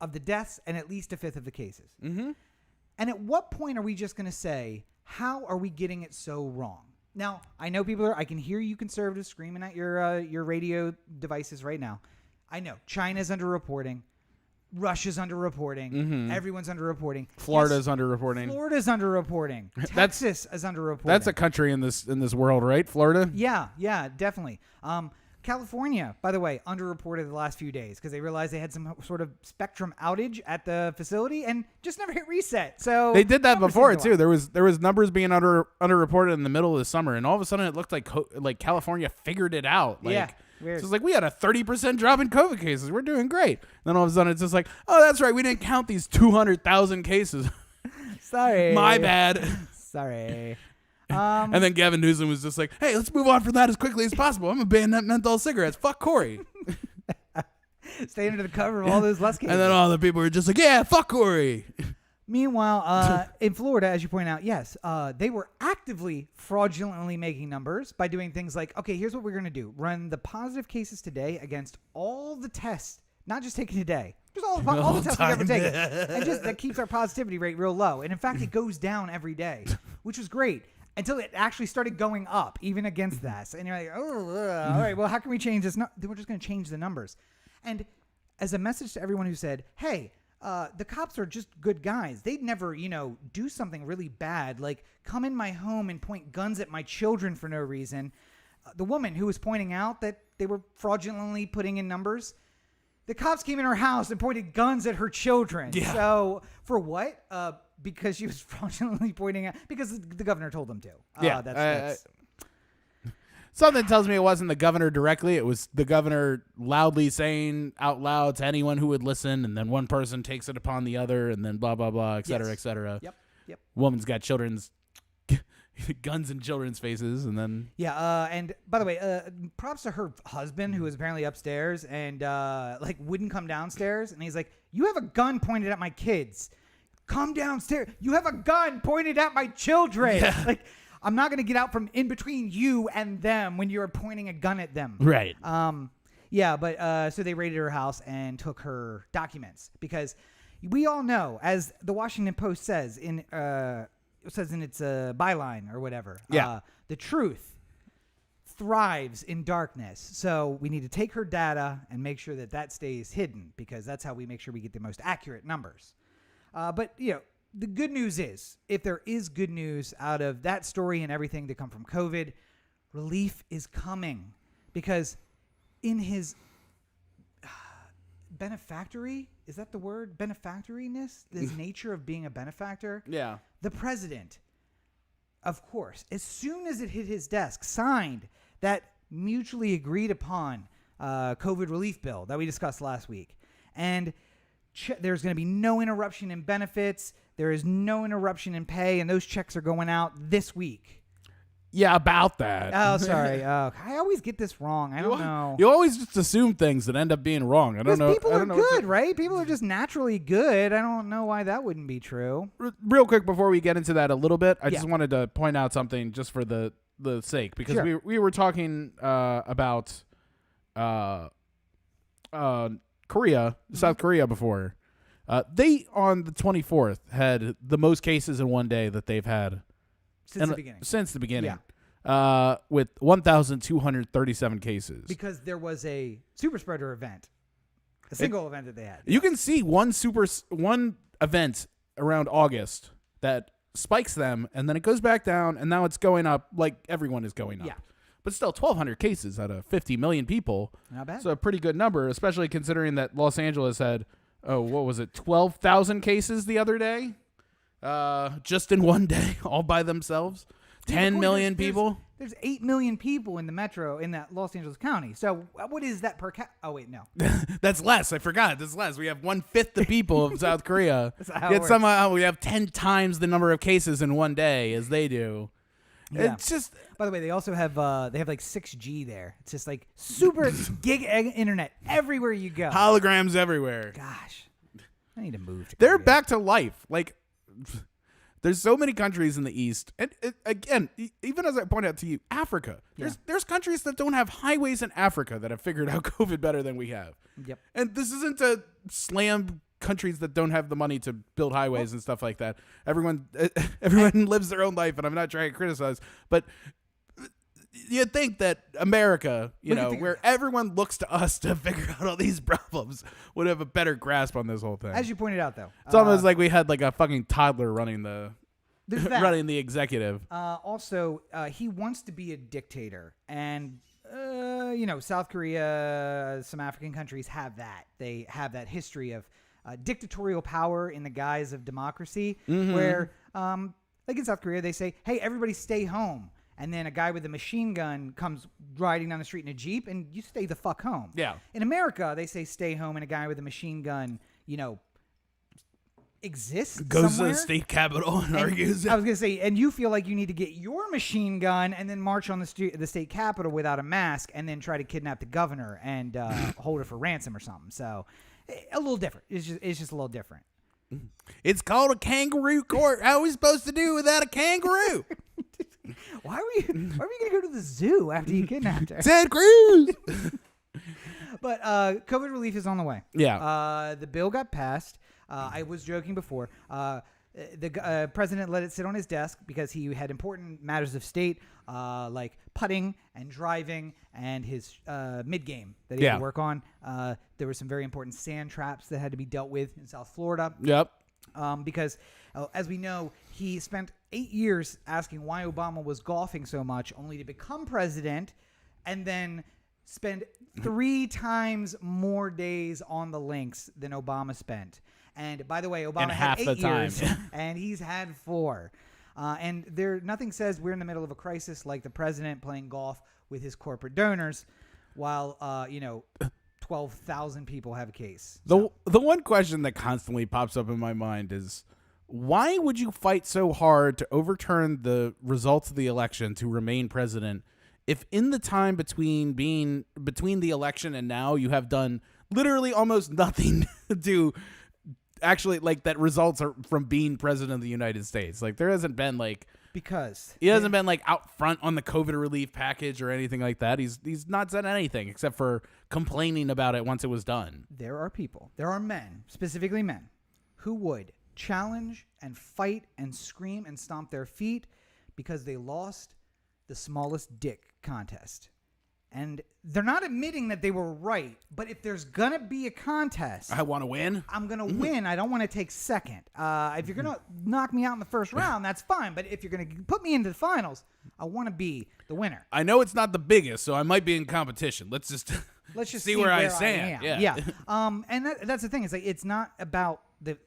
of the deaths and at least a fifth of the cases. Mm-hmm. And at what point are we just going to say, how are we getting it so wrong? Now, I know I can hear you conservatives screaming at your radio devices right now. I know. China's underreporting. Russia's underreporting. Mm-hmm. Everyone's underreporting. Florida's underreporting. Florida's underreporting. Texas is underreporting. That's a country in this world, right? Florida? Yeah, definitely. California, by the way, underreported the last few days because they realized they had some sort of spectrum outage at the facility and just never hit reset. So they did that before too. There was numbers being underreported in the middle of the summer, and all of a sudden it looked like California figured it out. Like, yeah. Weird. So it's like we had a 30% drop in COVID cases. We're doing great. Then all of a sudden it's just like, oh, that's right. We didn't count these 200,000 cases. Sorry. My bad. Sorry. And then Gavin Newsom was just like, hey, let's move on from that as quickly as possible. I'm going to ban that menthol cigarettes. Fuck Corey. Stay under the cover of all those less cases. And then all the people were just like, yeah, fuck Corey. Meanwhile, in Florida, as you point out, yes, they were actively fraudulently making numbers by doing things like, okay, here's what we're going to do. Run the positive cases today against all the tests, not just taken today. Just all the tests we've ever taken. And just that keeps our positivity rate real low. And in fact, it goes down every day, which was great. Until it actually started going up, even against that. And you're like, all right, well, how can we change this? We're just going to change the numbers. And as a message to everyone who said, hey, the cops are just good guys. They'd never, do something really bad, like come in my home and point guns at my children for no reason. The woman who was pointing out that they were fraudulently putting in numbers, the cops came in her house and pointed guns at her children. Yeah. So for what? Because she was fraudulently pointing out, because the governor told them to. Yeah. That's something tells me it wasn't the governor directly. It was the governor loudly saying out loud to anyone who would listen, and then one person takes it upon the other, and then blah, blah, blah, et cetera, Yes. et cetera. Yep. Woman's got children's guns in children's faces, and then... Yeah, and by the way, props to her husband, who was apparently upstairs and wouldn't come downstairs, and he's like, you have a gun pointed at my kids. Come downstairs. You have a gun pointed at my children. Yeah. Like, I'm not going to get out from in between you and them when you're pointing a gun at them. Right. Yeah, but so they raided her house and took her documents because we all know, as the Washington Post says in its byline or whatever. Yeah. The truth thrives in darkness. So we need to take her data and make sure that stays hidden, because that's how we make sure we get the most accurate numbers. But the good news is, if there is good news out of that story and everything to come from COVID, relief is coming, because in his benefactory, is that the word? Benefactoriness? This nature of being a benefactor? Yeah. The president, of course, as soon as it hit his desk, signed that mutually agreed upon COVID relief bill that we discussed last week. And there's going to be no interruption in benefits. There is no interruption in pay, and those checks are going out this week. Yeah, about that. Oh, sorry. I always get this wrong. I don't know. You always just assume things that end up being wrong. I don't know. People are good, right? People are just naturally good. I don't know why that wouldn't be true. Real quick before we get into that a little bit, I just wanted to point out something just for the sake, because we were talking about Korea, South Korea before. They on the 24th had the most cases in one day that they've had Since the beginning. Yeah. With 1,237 cases. Because there was a super spreader event, a single event that they had. You can see one event around August that spikes them, and then it goes back down, and now it's going up like everyone is going up. Yeah. But still, 1,200 cases out of 50 million people. Not bad. So a pretty good number, especially considering that Los Angeles had, 12,000 cases the other day? Just in one day, all by themselves. 10 million people. There's 8 million people in the metro in that Los Angeles County. So what is that per cap? Oh wait, no. That's less. I forgot. That's less. We have 1/5 the people of South Korea. That's how it Yet works. somehow we have 10 times the number of cases in one day as they do. Yeah. It's just. By the way, they also have like 6G there. It's just like super gig internet everywhere you go. Holograms everywhere. Gosh, I need to move. They're back to life. Like, there's so many countries in the East. And again, even as I point out to you, Africa. There's countries that don't have highways in Africa that have figured out COVID better than we have. Yep. And this isn't to slam countries that don't have the money to build highways and stuff like that. Everyone lives their own life, and I'm not trying to criticize, but you'd think that America, where everyone looks to us to figure out all these problems, would have a better grasp on this whole thing. As you pointed out, though, It's almost like we had like a fucking toddler running the there's the executive. Also, he wants to be a dictator, and South Korea, some African countries have that. They have that history of dictatorial power in the guise of democracy, where, like in South Korea, they say, "Hey, everybody, stay home." And then a guy with a machine gun comes riding down the street in a Jeep, and you stay the fuck home. Yeah. In America, they say stay home, and a guy with a machine gun, exists Goes somewhere. to the state capitol and argues. I was going to say, and you feel like you need to get your machine gun and then march on the state capitol without a mask and then try to kidnap the governor and hold her for ransom or something. So a little different. It's just a little different. It's called a kangaroo court. How are we supposed to do without a kangaroo? Why were you going to go to the zoo after you kidnapped her? Ted Cruz. But COVID relief is on the way. Yeah. The bill got passed. I was joking before. The president let it sit on his desk because he had important matters of state, like putting and driving and his mid-game that he had to work on. There were some very important sand traps that had to be dealt with in South Florida. Yep. Because, as we know, he spent 8 years asking why Obama was golfing so much, only to become president and then spend 3 times more days on the links than Obama spent. And by the way, Obama had 8 years, and he's had 4. And nothing says we're in the middle of a crisis like the president playing golf with his corporate donors, while 12,000 people have a case. The one question that constantly pops up in my mind is, why would you fight so hard to overturn the results of the election to remain president if in the time between the election and now you have done literally almost nothing to actually, like, that results are from being president of the United States? Like, there hasn't been like Because he hasn't been like out front on the COVID relief package or anything like that. He's not said anything except for complaining about it once it was done. there are men, specifically men, who would challenge and fight and scream and stomp their feet because they lost the smallest dick contest. And they're not admitting that they were right, but if there's going to be a contest, I want to win. I'm going to win. I don't want to take second. If you're going to knock me out in the first round, that's fine. But if you're going to put me into the finals, I want to be the winner. I know it's not the biggest, so I might be in competition. Let's just see where I stand. Yeah. And that's the thing. It's like it's not about the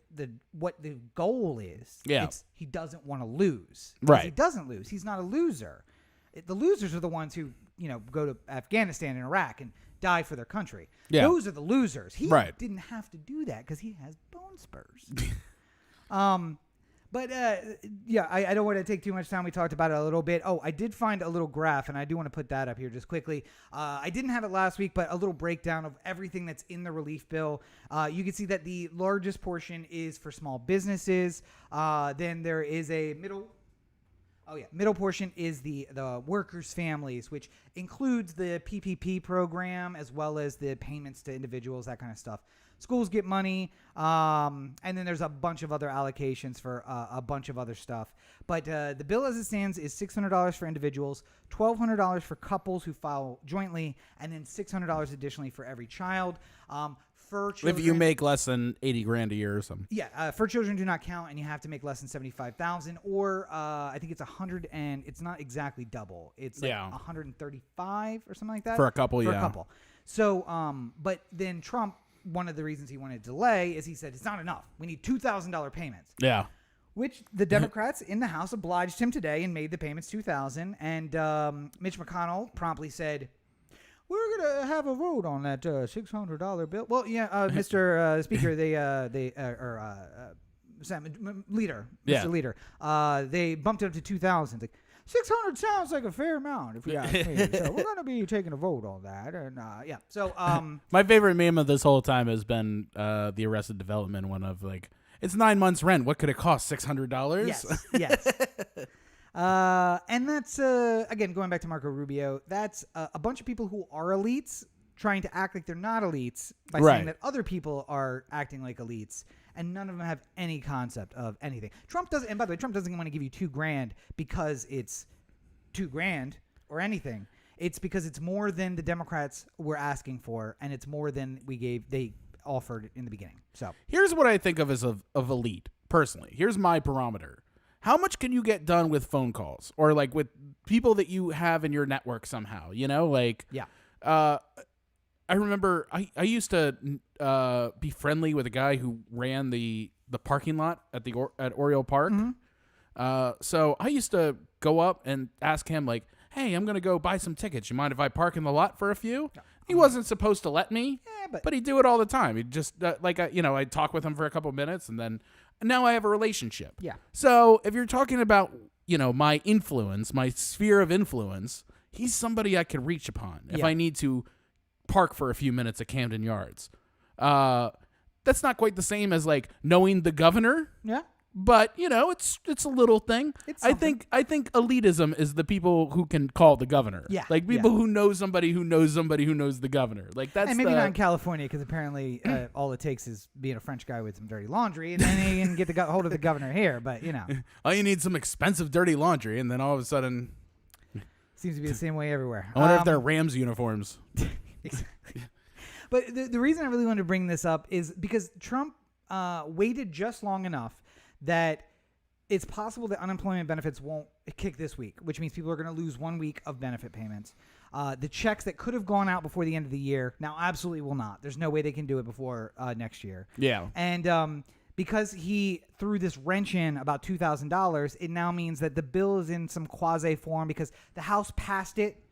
what the goal is. Yeah. It's he doesn't want to lose. Right. He doesn't lose. He's not a loser. The losers are the ones who, go to Afghanistan and Iraq and die for their country. Yeah. Those are the losers. He Right. didn't have to do that because he has bone spurs. But I don't want to take too much time. We talked about it a little bit. Oh, I did find a little graph, and I do want to put that up here just quickly. I didn't have it last week, but a little breakdown of everything that's in the relief bill. You can see that the largest portion is for small businesses. Then there is a middle portion is the workers' families, which includes the PPP program as well as the payments to individuals, that kind of stuff. Schools get money, and then there's a bunch of other allocations for a bunch of other stuff. But the bill as it stands is $600 for individuals, $1,200 for couples who file jointly, and then $600 additionally for every child. For children, If you make less than $80,000 a year or something. yeah, for children do not count, and you have to make less than 75,000, or I think it's 100, and it's not exactly double. It's like 135 or something like that For a couple, For a couple. So, but then Trump, one of the reasons he wanted to delay is he said it's not enough. We need $2,000 payments. Yeah. Which the Democrats in the House obliged him today and made the payments $2,000, and Mitch McConnell promptly said, we're going to have a vote on that $600 bill. Well, yeah, Mr. Speaker, Leader, Mr. Leader, they bumped it up to 2,000. Like, 600 sounds like a fair amount, if you ask me. So we're going to be taking a vote on that. And yeah, so my favorite meme of this whole time has been the Arrested Development one of like, it's 9 months rent. What could it cost? $600? Yes. And that's, again, going back to Marco Rubio, that's a bunch of people who are elites trying to act like they're not elites by saying that other people are acting like elites, and none of them have any concept of anything. Trump doesn't, and by the way, Trump doesn't want to give you $2,000 because it's $2,000 or anything. It's because it's more than the Democrats were asking for, and it's more than they offered in the beginning. So here's what I think of as of elite, personally. Here's my barometer. How much can you get done with phone calls or like with people that you have in your network somehow? I remember I used to be friendly with a guy who ran the parking lot at Oriole Park. Mm-hmm. So I used to go up and ask him like, hey, I'm going to go buy some tickets. You mind if I park in the lot for a few? He wasn't supposed to let me, but he'd do it all the time. He'd just I'd talk with him for a couple of minutes, and then now I have a relationship. Yeah. So if you're talking about, my influence, my sphere of influence, he's somebody I could reach upon if I need to park for a few minutes at Camden Yards. That's not quite the same as like knowing the governor. Yeah. But it's a little thing. I think elitism is the people who can call the governor. Yeah, like people who know somebody who knows somebody who knows the governor. Like that's and maybe not in California because apparently all it takes is being a French guy with some dirty laundry, and then you can get the hold of the governor here. But all you need some expensive dirty laundry, and then all of a sudden seems to be the same way everywhere. I wonder if they're Rams uniforms. Exactly. But the reason I really wanted to bring this up is because Trump waited just long enough that it's possible that unemployment benefits won't kick this week, which means people are going to lose 1 week of benefit payments. The checks that could have gone out before the end of the year now absolutely will not. There's no way they can do it before next year. Yeah. And because he threw this wrench in about $2,000, it now means that the bill is in some quasi form because the House passed it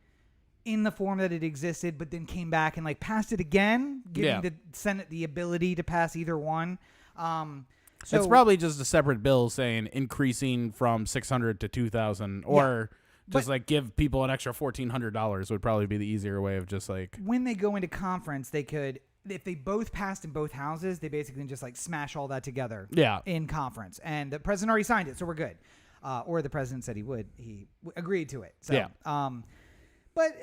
in the form that it existed, but then came back and passed it again, giving the Senate the ability to pass either one. So it's probably just a separate bill saying increasing from 600 to 2,000, or just give people an extra $1,400 would probably be the easier way of just when they go into conference, they could, if they both passed in both houses, they basically just smash all that together in conference. And the president already signed it, so we're good. or the president said he would. He agreed to it. So, Yeah. But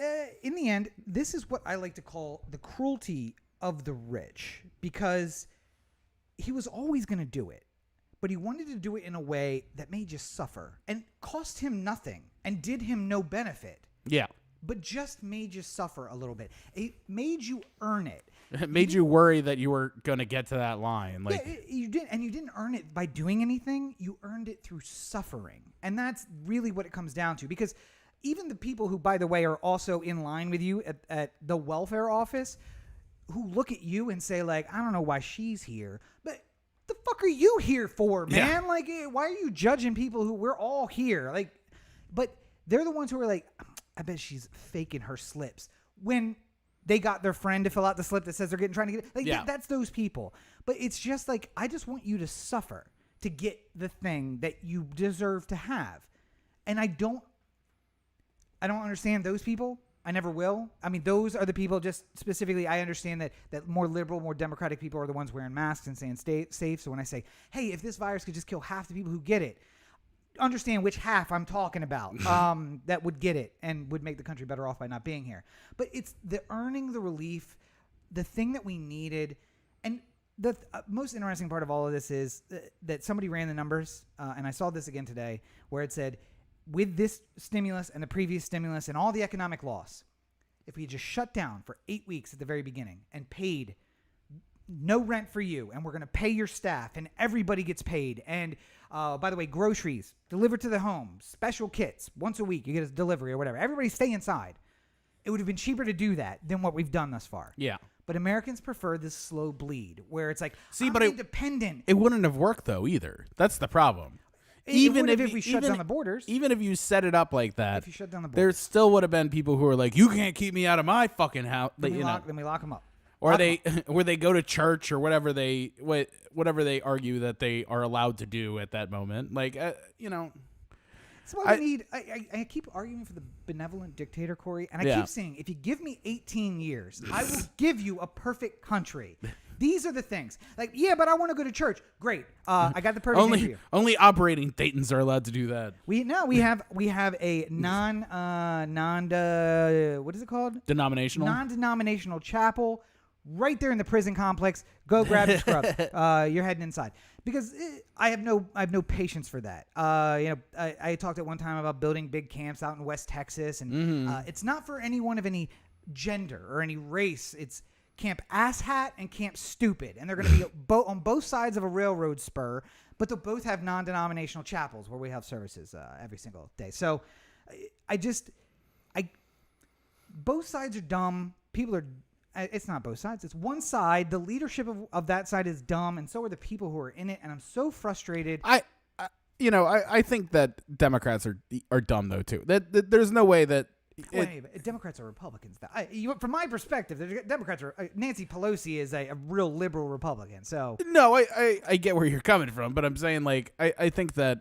in the end, this is what I like to call the cruelty of the rich, because he was always going to do it, but he wanted to do it in a way that made you suffer and cost him nothing and did him no benefit. Yeah. But just made you suffer a little bit. It made you earn it. It made you worry that you were going to get to that line. Like, yeah, you didn't, and you didn't earn it by doing anything. You earned it through suffering, and that's really what it comes down to. Because even the people who, by the way, are also in line with you at the welfare office, who look at you and say, like, I don't know why she's here, but the fuck are you here for, man? Yeah. Like, why are you judging people who we're all here? Like, but they're the ones who are like, I bet she's faking her slips when they got their friend to fill out the slip that says they're trying to get it. Like, Yeah. that's those people. But it's just like, I just want you to suffer to get the thing that you deserve to have. And I don't understand those people. I never will. I mean, those are the people, just specifically, I understand that more liberal, more democratic people are the ones wearing masks and staying safe. So when I say, hey, if this virus could just kill half the people who get it, understand which half I'm talking about that would get it and would make the country better off by not being here. But it's the earning the relief, the thing that we needed. And the most interesting part of all of this is that somebody ran the numbers, and I saw this again today, where it said, with this stimulus and the previous stimulus and all the economic loss, if we had just shut down for 8 weeks at the very beginning and paid no rent for you, and we're going to pay your staff, and everybody gets paid, and by the way, groceries delivered to the home, special kits once a week, you get a delivery or whatever, everybody stay inside, it would have been cheaper to do that than what we've done thus far. yeah. But Americans prefer this slow bleed where it's like, See, I'm but independent. It wouldn't have worked, though, either. That's the problem. Even if we shut down the borders. Even if you set it up like that, If you shut down the there borders. still would have been people who are like, you can't keep me out of my fucking house. Then You know. we lock them up. Or Lock they 'em up. where they go to church or whatever they argue that they are allowed to do at that moment. Like, you know. That's why we need. I keep arguing for the benevolent dictator, Corey, and I Yeah. keep saying, if you give me 18 years, I will give you a perfect country. These are the things. Like, yeah, but I want to go to church. Great. I got the perfect thing for you. Only operating Daytons are allowed to do that. We have a what is it called? Denominational. Non-denominational chapel right there in the prison complex. Go grab your scrub. You're heading inside, because I have no patience for that. I talked at one time about building big camps out in West Texas, and it's not for anyone of any gender or any race. It's Camp Asshat and Camp Stupid, and they're going to be on both sides of a railroad spur, but they'll both have non-denominational chapels where we have services every single day. So both sides are dumb. People are. It's not both sides. It's one side. The leadership of that side is dumb, and so are the people who are in it. And I'm so frustrated. I think that Democrats are dumb though too. That there's no way that. Democrats are Republicans. From my perspective, Democrats are. Nancy Pelosi is a real liberal Republican. So No, I get where you're coming from, but I'm saying, like, I think that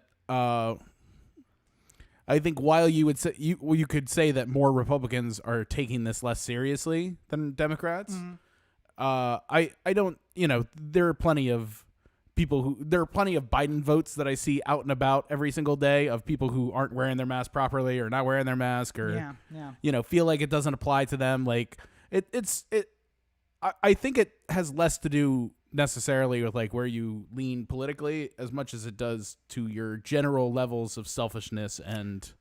I think while you would say you could say that more Republicans are taking this less seriously than Democrats, I don't. There are plenty of Biden votes that I see out and about every single day of people who aren't wearing their mask properly or not wearing their mask or feel like it doesn't apply to them. Like I think it has less to do necessarily with like where you lean politically as much as it does to your general levels of selfishness and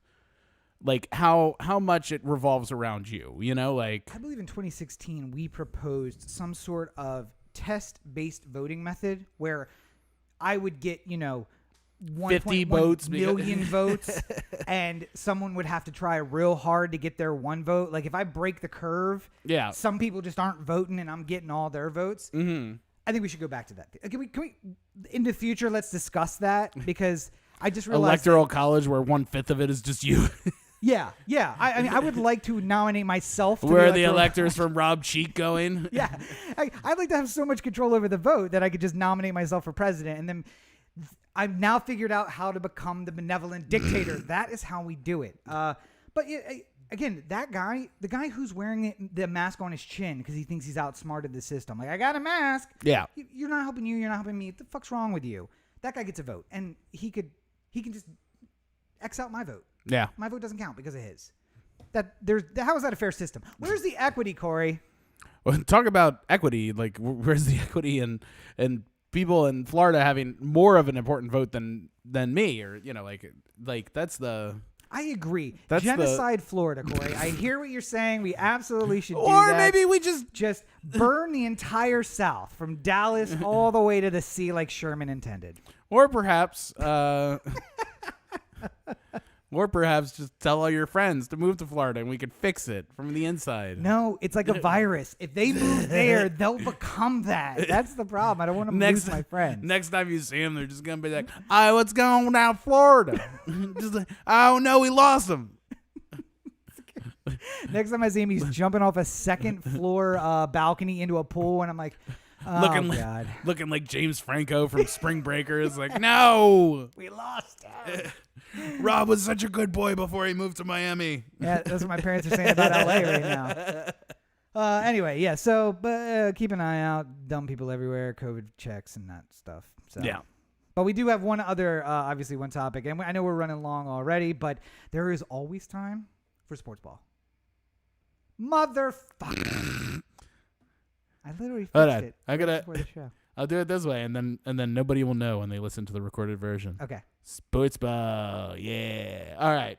like how much it revolves around you, like I believe in 2016 we proposed some sort of test-based voting method where I would get 50 votes, million votes, and someone would have to try real hard to get their one vote. Like if I break the curve, some people just aren't voting, and I'm getting all their votes. Mm-hmm. I think we should go back to that. Can we in the future? Let's discuss that, because I just realized electoral college where 1/5 of it is just you. Yeah. I mean, I would like to nominate myself. Where are the electors from Rob Cheek going? Yeah, I'd like to have so much control over the vote that I could just nominate myself for president, and then I've now figured out how to become the benevolent dictator. That is how we do it. But again, the guy who's wearing the mask on his chin because he thinks he's outsmarted the system. Like, I got a mask. Yeah. You're not helping you. You're not helping me. What the fuck's wrong with you? That guy gets a vote, and he can just X out my vote. Yeah. My vote doesn't count because of his. How is that a fair system? Where's the equity, Corey? Well, talk about equity. Like, where's the equity and people in Florida having more of an important vote than me, or like that's the. I agree. That's Genocide Florida, Corey. I hear what you're saying. We absolutely should do or that. maybe we just burn the entire South from Dallas all the way to the sea like Sherman intended. Or perhaps just tell all your friends to move to Florida and we could fix it from the inside. No, it's like a virus. If they move there, they'll become that. That's the problem. I don't want to lose my friends. Next time you see them, they're just going to be like, oh, what's going on down Florida? Just like, oh, no, we lost him. Next time I see him, he's jumping off a second floor balcony into a pool, and I'm like, oh, God. Looking like James Franco from Spring Breakers. Like, no. We lost him. Rob was such a good boy before he moved to Miami. Yeah, that's what my parents are saying about LA right now. Anyway, yeah, so but keep an eye out. Dumb people everywhere, COVID checks and that stuff. So. Yeah. But we do have one other, obviously one topic, and I know we're running long already, but there is always time for sports ball. Motherfucker. I literally fixed it. Before the show. I'll do it this way, and then nobody will know when they listen to the recorded version. Okay. Sports ball, yeah. All right.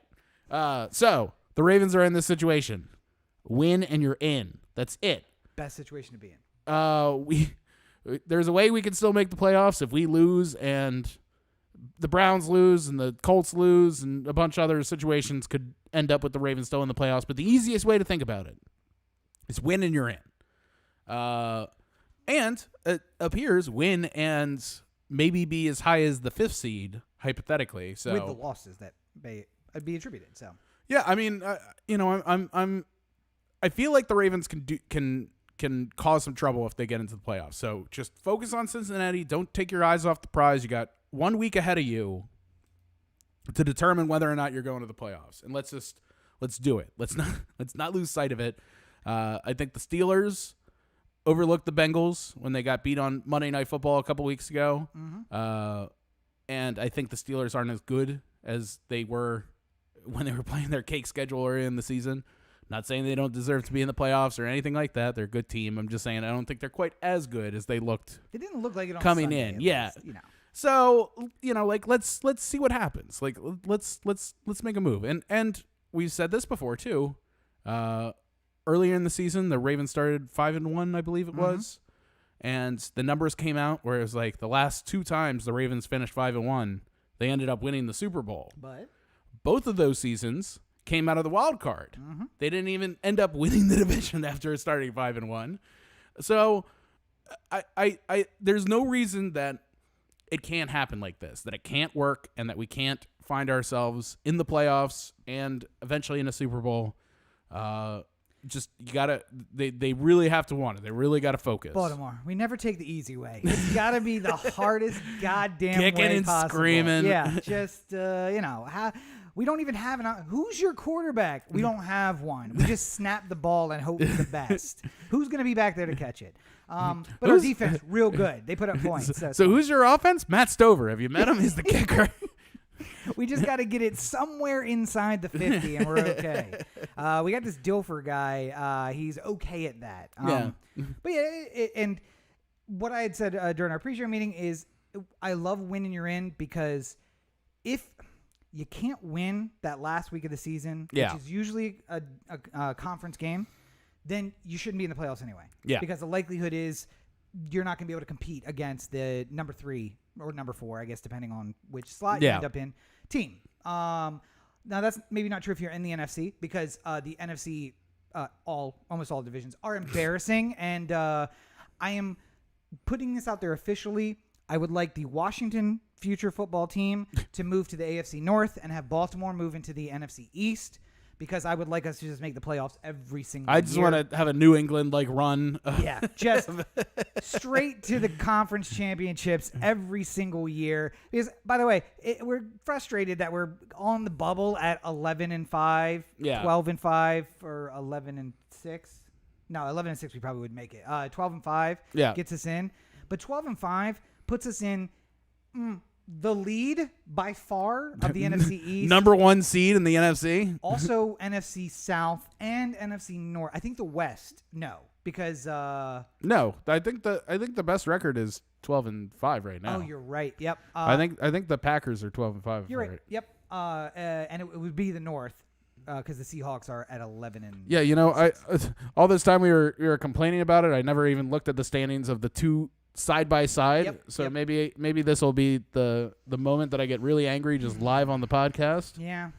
So the Ravens are in this situation. Win and you're in. That's it. Best situation to be in. There's a way we can still make the playoffs if we lose and the Browns lose and the Colts lose and a bunch of other situations could end up with the Ravens still in the playoffs. But the easiest way to think about it is win and you're in. And it appears win and maybe be as high as the 5th seed, hypothetically. So with the losses that may be attributed. So yeah, I mean, I feel like the Ravens can cause some trouble if they get into the playoffs. So just focus on Cincinnati. Don't take your eyes off the prize. You got 1 week ahead of you to determine whether or not you're going to the playoffs. And let's do it. Let's not lose sight of it. I think the Steelers overlooked the Bengals when they got beat on Monday Night Football a couple weeks ago. Mm-hmm. And I think the Steelers aren't as good as they were when they were playing their cake schedule early in the season. Not saying they don't deserve to be in the playoffs or anything like that. They're a good team. I'm just saying I don't think they're quite as good as they looked. They didn't look like it on coming Sunday, in. Yeah. Least, So, like let's see what happens. Like let's make a move. And we've said this before too. Earlier in the season, the Ravens started 5-1, I believe it was. And the numbers came out where it was like the last 2 times the Ravens finished 5-1, they ended up winning the Super Bowl. But both of those seasons came out of the wild card. They didn't even end up winning the division after starting 5-1. So I there's no reason that it can't happen like this, that it can't work and that we can't find ourselves in the playoffs and eventually in a Super Bowl. Just you gotta they really have to want it. They really gotta focus. Baltimore, we never take the easy way. It's gotta be the hardest goddamn kicking way and possible. screaming. Yeah, just we don't even have who's your quarterback? We don't have one. We just snap the ball and hope for the best. Who's gonna be back there to catch it? But our defense real good. They put up points. So who's your offense? Matt Stover. Have you met him? He's the kicker. We just got to get it somewhere inside the 50, and we're okay. We got this Dilfer guy. He's okay at that. But yeah, and what I had said during our pre-show meeting is I love winning you're in because if you can't win that last week of the season, which is usually a conference game, then you shouldn't be in the playoffs anyway. Yeah. Because the likelihood is you're not going to be able to compete against the number 3 or number 4, I guess, depending on which slot you end up in, team. Now, that's maybe not true if you're in the NFC because the NFC, almost all divisions, are embarrassing. And I am putting this out there officially. I would like the Washington future football team to move to the AFC North and have Baltimore move into the NFC East. Because I would like us to just make the playoffs every single year. I just want to have a New England run. Yeah, just straight to the conference championships every single year. Because, by the way, we're frustrated that we're on the bubble at 11-5, 12-5, or 11-6. No, 11-6 we probably would make it. 12-5 gets us in, but 12-5 puts us in The lead by far of the NFC East. Number 1 seed in the NFC. Also NFC South and NFC North. I think the West, no, because no, I think the best record is 12-5 right now. oh, you're right. Yep. I think the Packers are 12-5. You're right. Yep. And it would be the North because the Seahawks are at 11 and Yeah, I all this time we were complaining about it. I never even looked at the standings of the two side by side. Yep, So yep. maybe this will be the moment that I get really angry just live on the podcast. Yeah.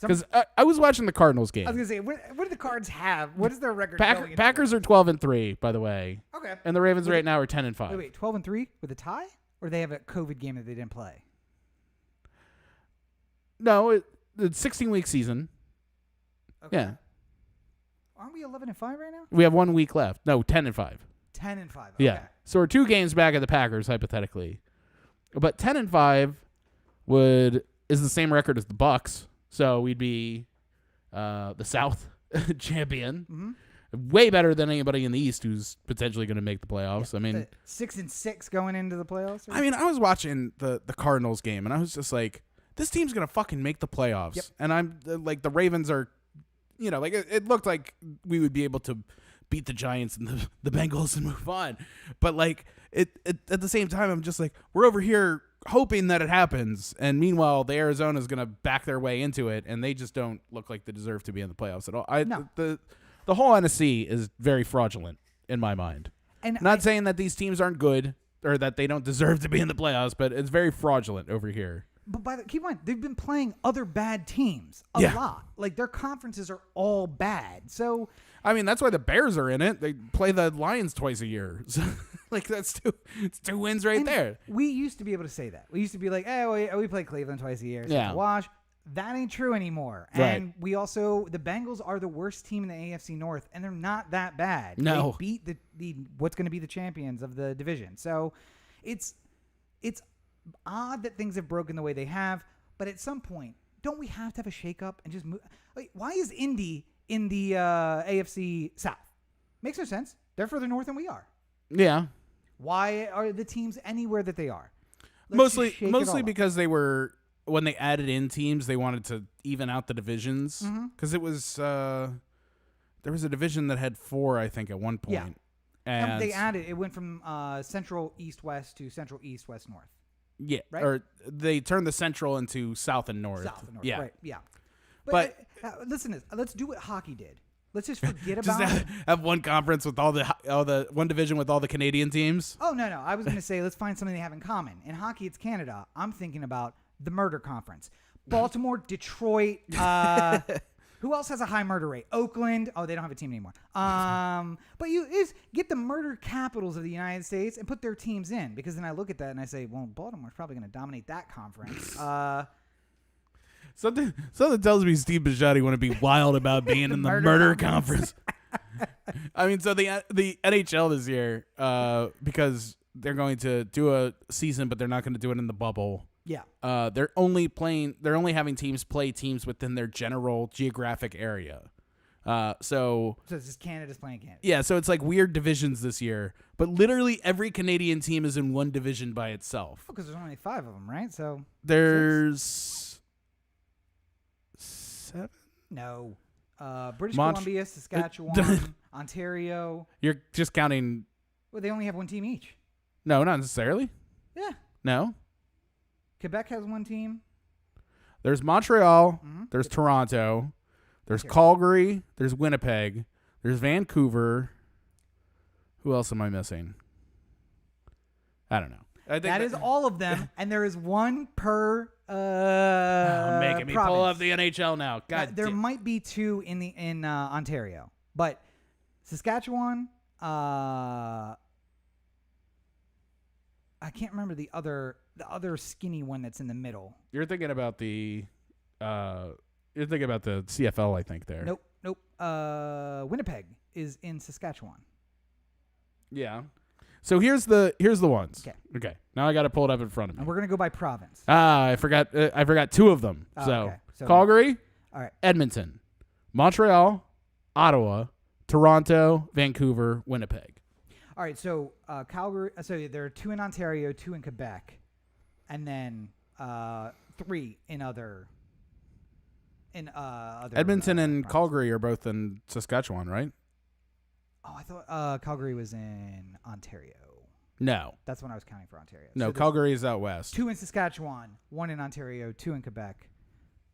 Because I was watching the Cardinals game. I was gonna say, what do the Cards have? What is their record? going into Packers are 12-3, by the way, okay. and the Ravens right now are 10-5. Wait, 12-3 with a tie, or they have a COVID game that they didn't play? No, it's 16-week season. Okay. Yeah, Aren't we 11-5 right now? we have 1 week left. No, 10-5. 10-5. Okay. Yeah, so we're 2 games back at the Packers hypothetically, but 10-5 is the same record as the Bucks. So we'd be the South champion, way better than anybody in the East who's potentially going to make the playoffs. Yeah. I mean, 6-6 going into the playoffs. I was watching the Cardinals game and I was just like, this team's going to fucking make the playoffs. Yep. And I'm like, the Ravens are, like it looked like we would be able to beat the Giants and the Bengals and move on. But like it at the same time, I'm just like, we're over here hoping that it happens, and meanwhile the Arizona's going to back their way into it, and they just don't look like they deserve to be in the playoffs at all. No. The whole NFC is very fraudulent in my mind. And Not saying that these teams aren't good or that they don't deserve to be in the playoffs, but it's very fraudulent over here. But keep in mind, they've been playing other bad teams a Yeah. lot. Like their conferences are all bad. So I mean, that's why the Bears are in it. They play the Lions twice a year. So, like it's 2 wins right and there. we used to be able to say that. We used to be like, hey, we play Cleveland twice a year. So Yeah. it's a wash. That ain't true anymore. Right. And we also, the Bengals are the worst team in the AFC North, and they're not that bad. No. They beat the what's going to be the champions of the division. So it's odd that things have broken the way they have, but at some point, don't we have to have a shakeup and just move? Like, why is Indy in the AFC South? Makes no sense. They're further north than we are. Yeah. Why are the teams anywhere that they are? Let's just shake it all Mostly up. because they were, when they added in teams, they wanted to even out the divisions. Because it was there was a division that had 4, I think, at one point. Yeah. And they added, it went from Central East West to Central East West North. Yeah, right? or they turned the Central into South and North. South and North, yeah. right, yeah. But listen to this. Let's do what hockey did. Let's just forget Just about it. have one conference with all the one division with all the Canadian teams. Oh, no. I was going to say let's find something they have in common. In hockey, it's Canada. I'm thinking about the murder conference. Baltimore, Detroit, who else has a high murder rate? Oakland. Oh, they don't have a team anymore. But you is get the murder capitals of the United States and put their teams in, because then I look at that and I say, well, Baltimore's probably going to dominate that conference. Something tells me Steve Bisciotti want to be wild about being in the murder conference. I mean, so the NHL this year, because they're going to do a season, but they're not going to do it in the bubble. Yeah. They're only having teams play teams within their general geographic area. So it's just Canada's playing Canada. Yeah, so it's like weird divisions this year, but literally every Canadian team is in one division by itself. Because there's only 5 of them, right? So there's 7. No. British Columbia, Saskatchewan, Ontario. You're just counting. Well, they only have 1 team each. No, not necessarily. Yeah. No. Quebec has 1 team. There's Montreal. There's Toronto. There's Calgary. There's Winnipeg. There's Vancouver. Who else am I missing? I don't know. I think that is all of them, and there is 1 per making me province. pull up the NHL now. God, there might be 2 in Ontario, but Saskatchewan. I can't remember the other skinny one that's in the middle. You're thinking about the CFL, I think there. Nope. Winnipeg is in Saskatchewan. Yeah. So here's the ones. Okay. Now I got to pull it up in front of me. And we're gonna go by province. I forgot 2 of them. Okay. So Calgary, all right. Edmonton, Montreal, Ottawa, Toronto, Vancouver, Winnipeg. All right, so Calgary. So there are 2 in Ontario, 2 in Quebec, and then 3 in other. Edmonton and provinces. Calgary are both in Saskatchewan, right? Oh, I thought Calgary was in Ontario. No. That's when I was counting for Ontario. No, So there's Calgary is out west. 2 in Saskatchewan, 1 in Ontario, 2 in Quebec.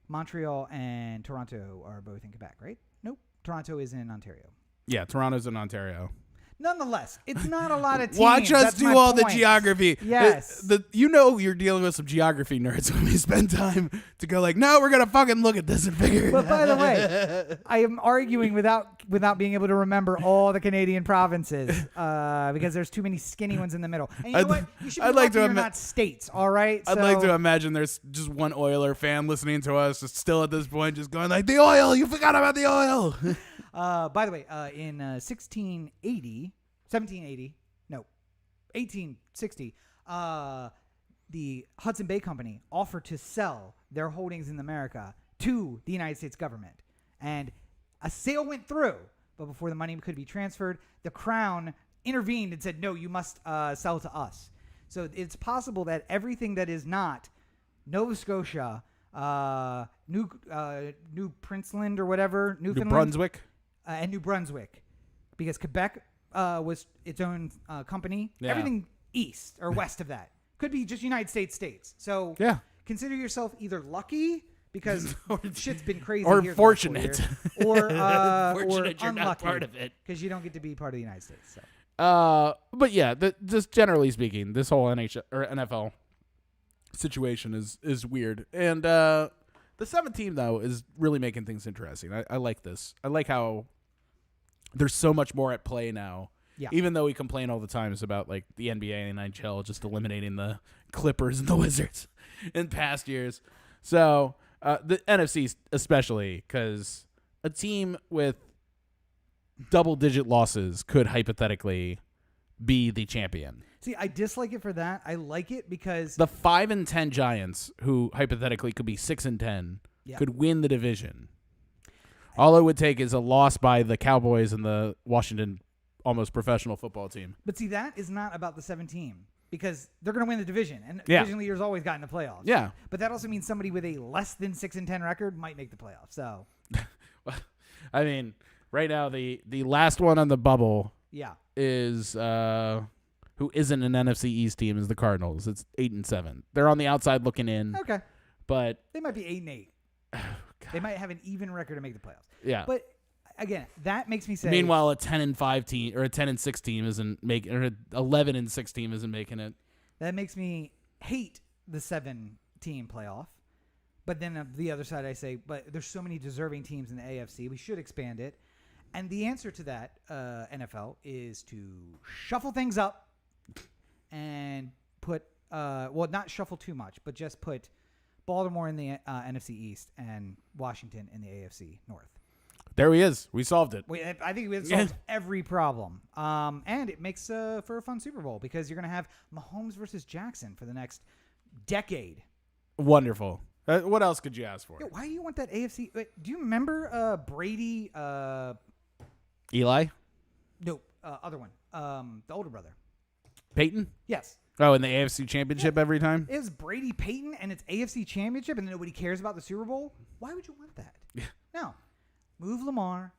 Montreal and Toronto are both in Quebec, right? Nope. Toronto is in Ontario. Yeah, Toronto's in Ontario. Nonetheless, it's not a lot of teams. Watch us That's do my all the point. geography. Yes. You're dealing with some geography nerds when we spend time to go like, no, we're going to fucking look at this and figure it out. But by the way, I am arguing without being able to remember all the Canadian provinces because there's too many skinny ones in the middle. And you know what? You should be lucky you're not states, all right? I'd like to imagine there's just one Oiler fan listening to us just still at this point just going like, the oil, you forgot about the oil. By the way, in 1860, the Hudson Bay Company offered to sell their holdings in America to the United States government. And a sale went through, but before the money could be transferred, the Crown intervened and said, no, you must sell to us. So it's possible that everything that is not Nova Scotia, New Princeland or whatever, Newfoundland, New Brunswick. And New Brunswick, because Quebec was its own company. Yeah. Everything east or west of that could be just United States. So Yeah. consider yourself either lucky because shit's been crazy Or here the last 4 fortunate. years, or Fortunate you're unlucky not part of it. because you don't get to be part of the United States. So. But yeah, just generally speaking, this whole NHL or NFL situation is weird. And the 7th team though is really making things interesting. I like this. I like how there's so much more at play now. Yeah. Even though we complain all the times about like the NBA and NHL just eliminating the Clippers and the Wizards in past years. So the NFC especially, because a team with double-digit losses could hypothetically be the champion. See, I dislike it for that. I like it because The 5-10 Giants, who hypothetically could be 6-10, could win the division. All it would take is a loss by the Cowboys and the Washington almost professional football team. But see, that is not about the 7 team because they're going to win the division, and Yeah. division leaders always got in the playoffs. Yeah. But that also means somebody with a less than 6-10 record might make the playoffs. So I mean, right now the last one on the bubble yeah, is who isn't an NFC East team is the Cardinals. It's 8-7. They're on the outside looking in. okay, But they might be 8-8. They might have an even record to make the playoffs. yeah. But again, that makes me say. Meanwhile, a 10-5 team or a 10-6 team isn't making, or an 11-6 team isn't making it. That makes me hate the 7-team playoff. But then on the other side, I say, but there's so many deserving teams in the AFC. We should expand it. And the answer to that, NFL, is to shuffle things up and put, not shuffle too much, but just put Baltimore in the NFC East and Washington in the AFC North. There he is. We solved it. I think it solves every problem. And it makes for a fun Super Bowl because you're going to have Mahomes versus Jackson for the next decade. Wonderful. What else could you ask for? Yo, why do you want that AFC? Wait, do you remember Brady? Eli? No, other one. The older brother. Peyton? Yes. Oh, in the AFC Championship every time? It was Brady Peyton and it's AFC Championship and nobody cares about the Super Bowl? Why would you want that? No. Move Lamar,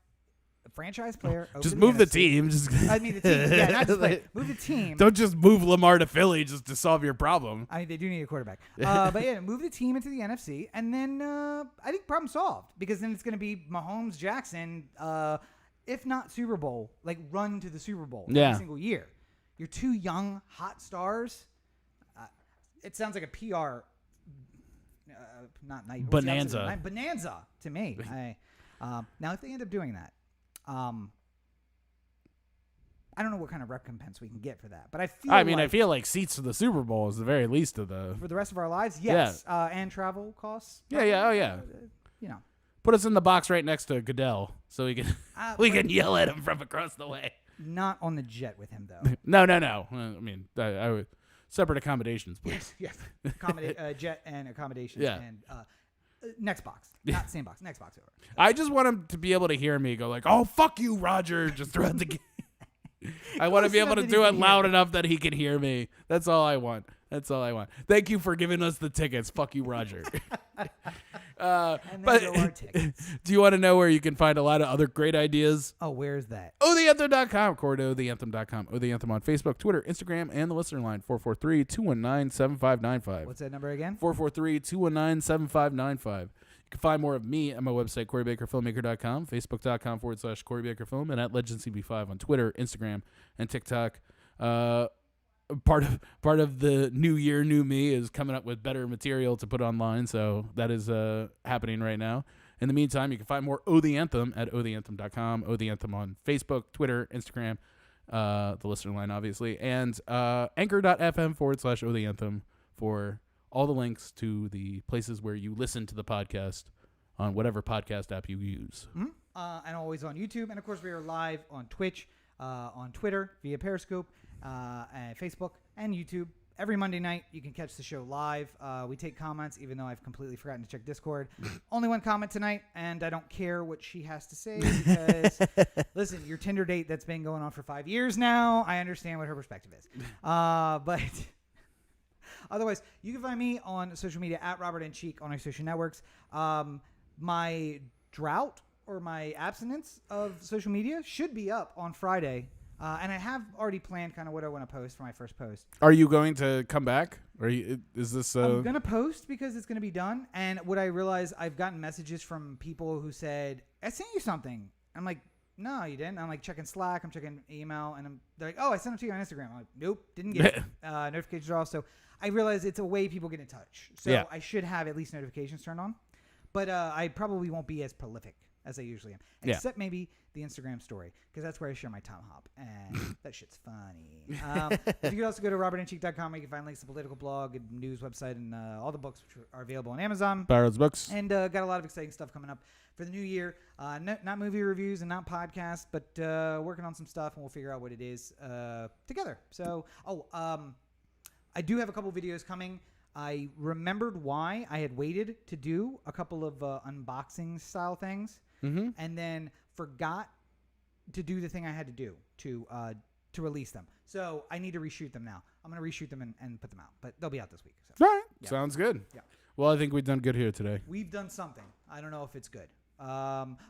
a franchise player. Over Just to move the NFC. team. Just I mean, the team. Yeah, not just play. Move the team. Don't just move Lamar to Philly just to solve your problem. I mean, they do need a quarterback. But yeah, move the team into the NFC, and then I think problem solved because then it's going to be Mahomes, Jackson, if not Super Bowl, like run to the Super Bowl every single year. You're two young, hot stars. It sounds like a PR, not night bonanza. Bonanza to me. Now, if they end up doing that, I don't know what kind of recompense we can get for that, but I feel like seats to the Super Bowl is the very least of the for the rest of our lives, yes, and travel costs. Yeah. Put us in the box right next to Goodell so we can yell at him from across the way. Not on the jet with him though. No. I mean, I would separate accommodations, please. Yes. Jet and accommodations. Yeah. And next box, not same box. Next box over. I just want him to be able to hear me go like, "Oh, fuck you, Roger," just throughout the game. I want to Close be able enough to that do he it can loud hear me. enough that he can hear me. That's all I want. That's all I want. Thank you for giving us the tickets. Fuck you, Roger. And But there go our tickets. do you want to know where you can find a lot of other great ideas? Oh, where's that? OhTheAnthem.com. Core to OhTheAnthem.com. Oh, the Anthem on Facebook, Twitter, Instagram, and the listener line 443-219-7595. What's that number again? 443-219-7595. You can find more of me at my website, CoreyBakerFilmmaker.com, Facebook.com/Corey Baker Film, and at LegendCB5 on Twitter, Instagram, and TikTok. Part of the new year, new me is coming up with better material to put online, so that is happening right now. In the meantime, you can find more Oh the Anthem at OhTheAnthem.com, Oh the Anthem on Facebook, Twitter, Instagram, the listener line, obviously, and Anchor.fm/Oh the Anthem for all the links to the places where you listen to the podcast on whatever podcast app you use. Mm-hmm. And always on YouTube. And, of course, we are live on Twitch, on Twitter, via Periscope, and Facebook, and YouTube. Every Monday night, you can catch the show live. We take comments, even though I've completely forgotten to check Discord. Only one comment tonight, and I don't care what she has to say because, listen, your Tinder date that's been going on for 5 years now, I understand what her perspective is. But otherwise, you can find me on social media at Robert and Cheek on our social networks. My drought or my abstinence of social media should be up on Friday. And I have already planned kind of what I want to post for my first post. Are you going to come back? Or is this? I'm going to post because it's going to be done. And what I realized, I've gotten messages from people who said, I sent you something. I'm like, no, you didn't. I'm like checking Slack. I'm checking email. And they're like, oh, I sent it to you on Instagram. I'm like, nope, didn't get it. Notifications are off. So I realized it's a way people get in touch. So Yeah. I should have at least notifications turned on. But I probably won't be as prolific as I usually am. Yeah. Except maybe the Instagram story, because that's where I share my time hop. And that shit's funny. You can also go to robertandcheek.com where you can find links to political blog and news website and all the books which are available on Amazon. Barrow's Books. And got a lot of exciting stuff coming up for the new year. Not movie reviews and not podcasts, but working on some stuff, and we'll figure out what it is together. So, I do have a couple videos coming. I remembered why I had waited to do a couple of unboxing style things, and then forgot to do the thing I had to do to release them. So I need to reshoot them now. I'm going to reshoot them and put them out, but they'll be out this week. So. All right. Yeah. Sounds good. Yeah. Well, I think we've done good here today. We've done something. I don't know if it's good.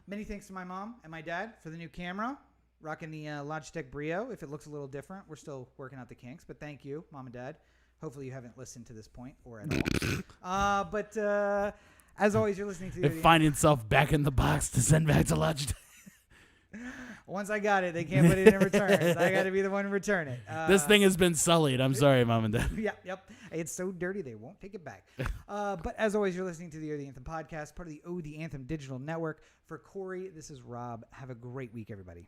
Many thanks to my mom and my dad for the new camera. Rocking the Logitech Brio. If it looks a little different, we're still working out the kinks, but thank you, Mom and Dad. Hopefully you haven't listened to this point or at all. But as always, you're listening to... And find itself back in the box to send back to Logitech. Once I got it, they can't put it in returns. I got to be the one to return it. This thing has been sullied. I'm sorry, Mom and Dad. Yep. It's so dirty they won't take it back. But as always, you're listening to the Oh the Anthem podcast, part of the Oh the Anthem digital network. For Corey, this is Rob. Have a great week, everybody.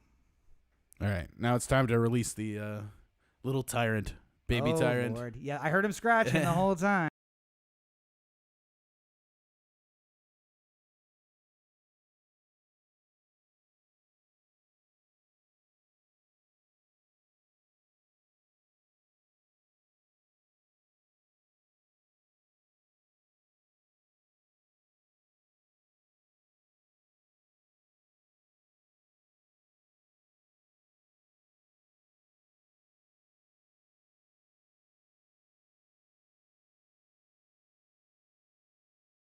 All right. Now it's time to release the little tyrant, baby tyrant. Lord. Yeah, I heard him scratching the whole time.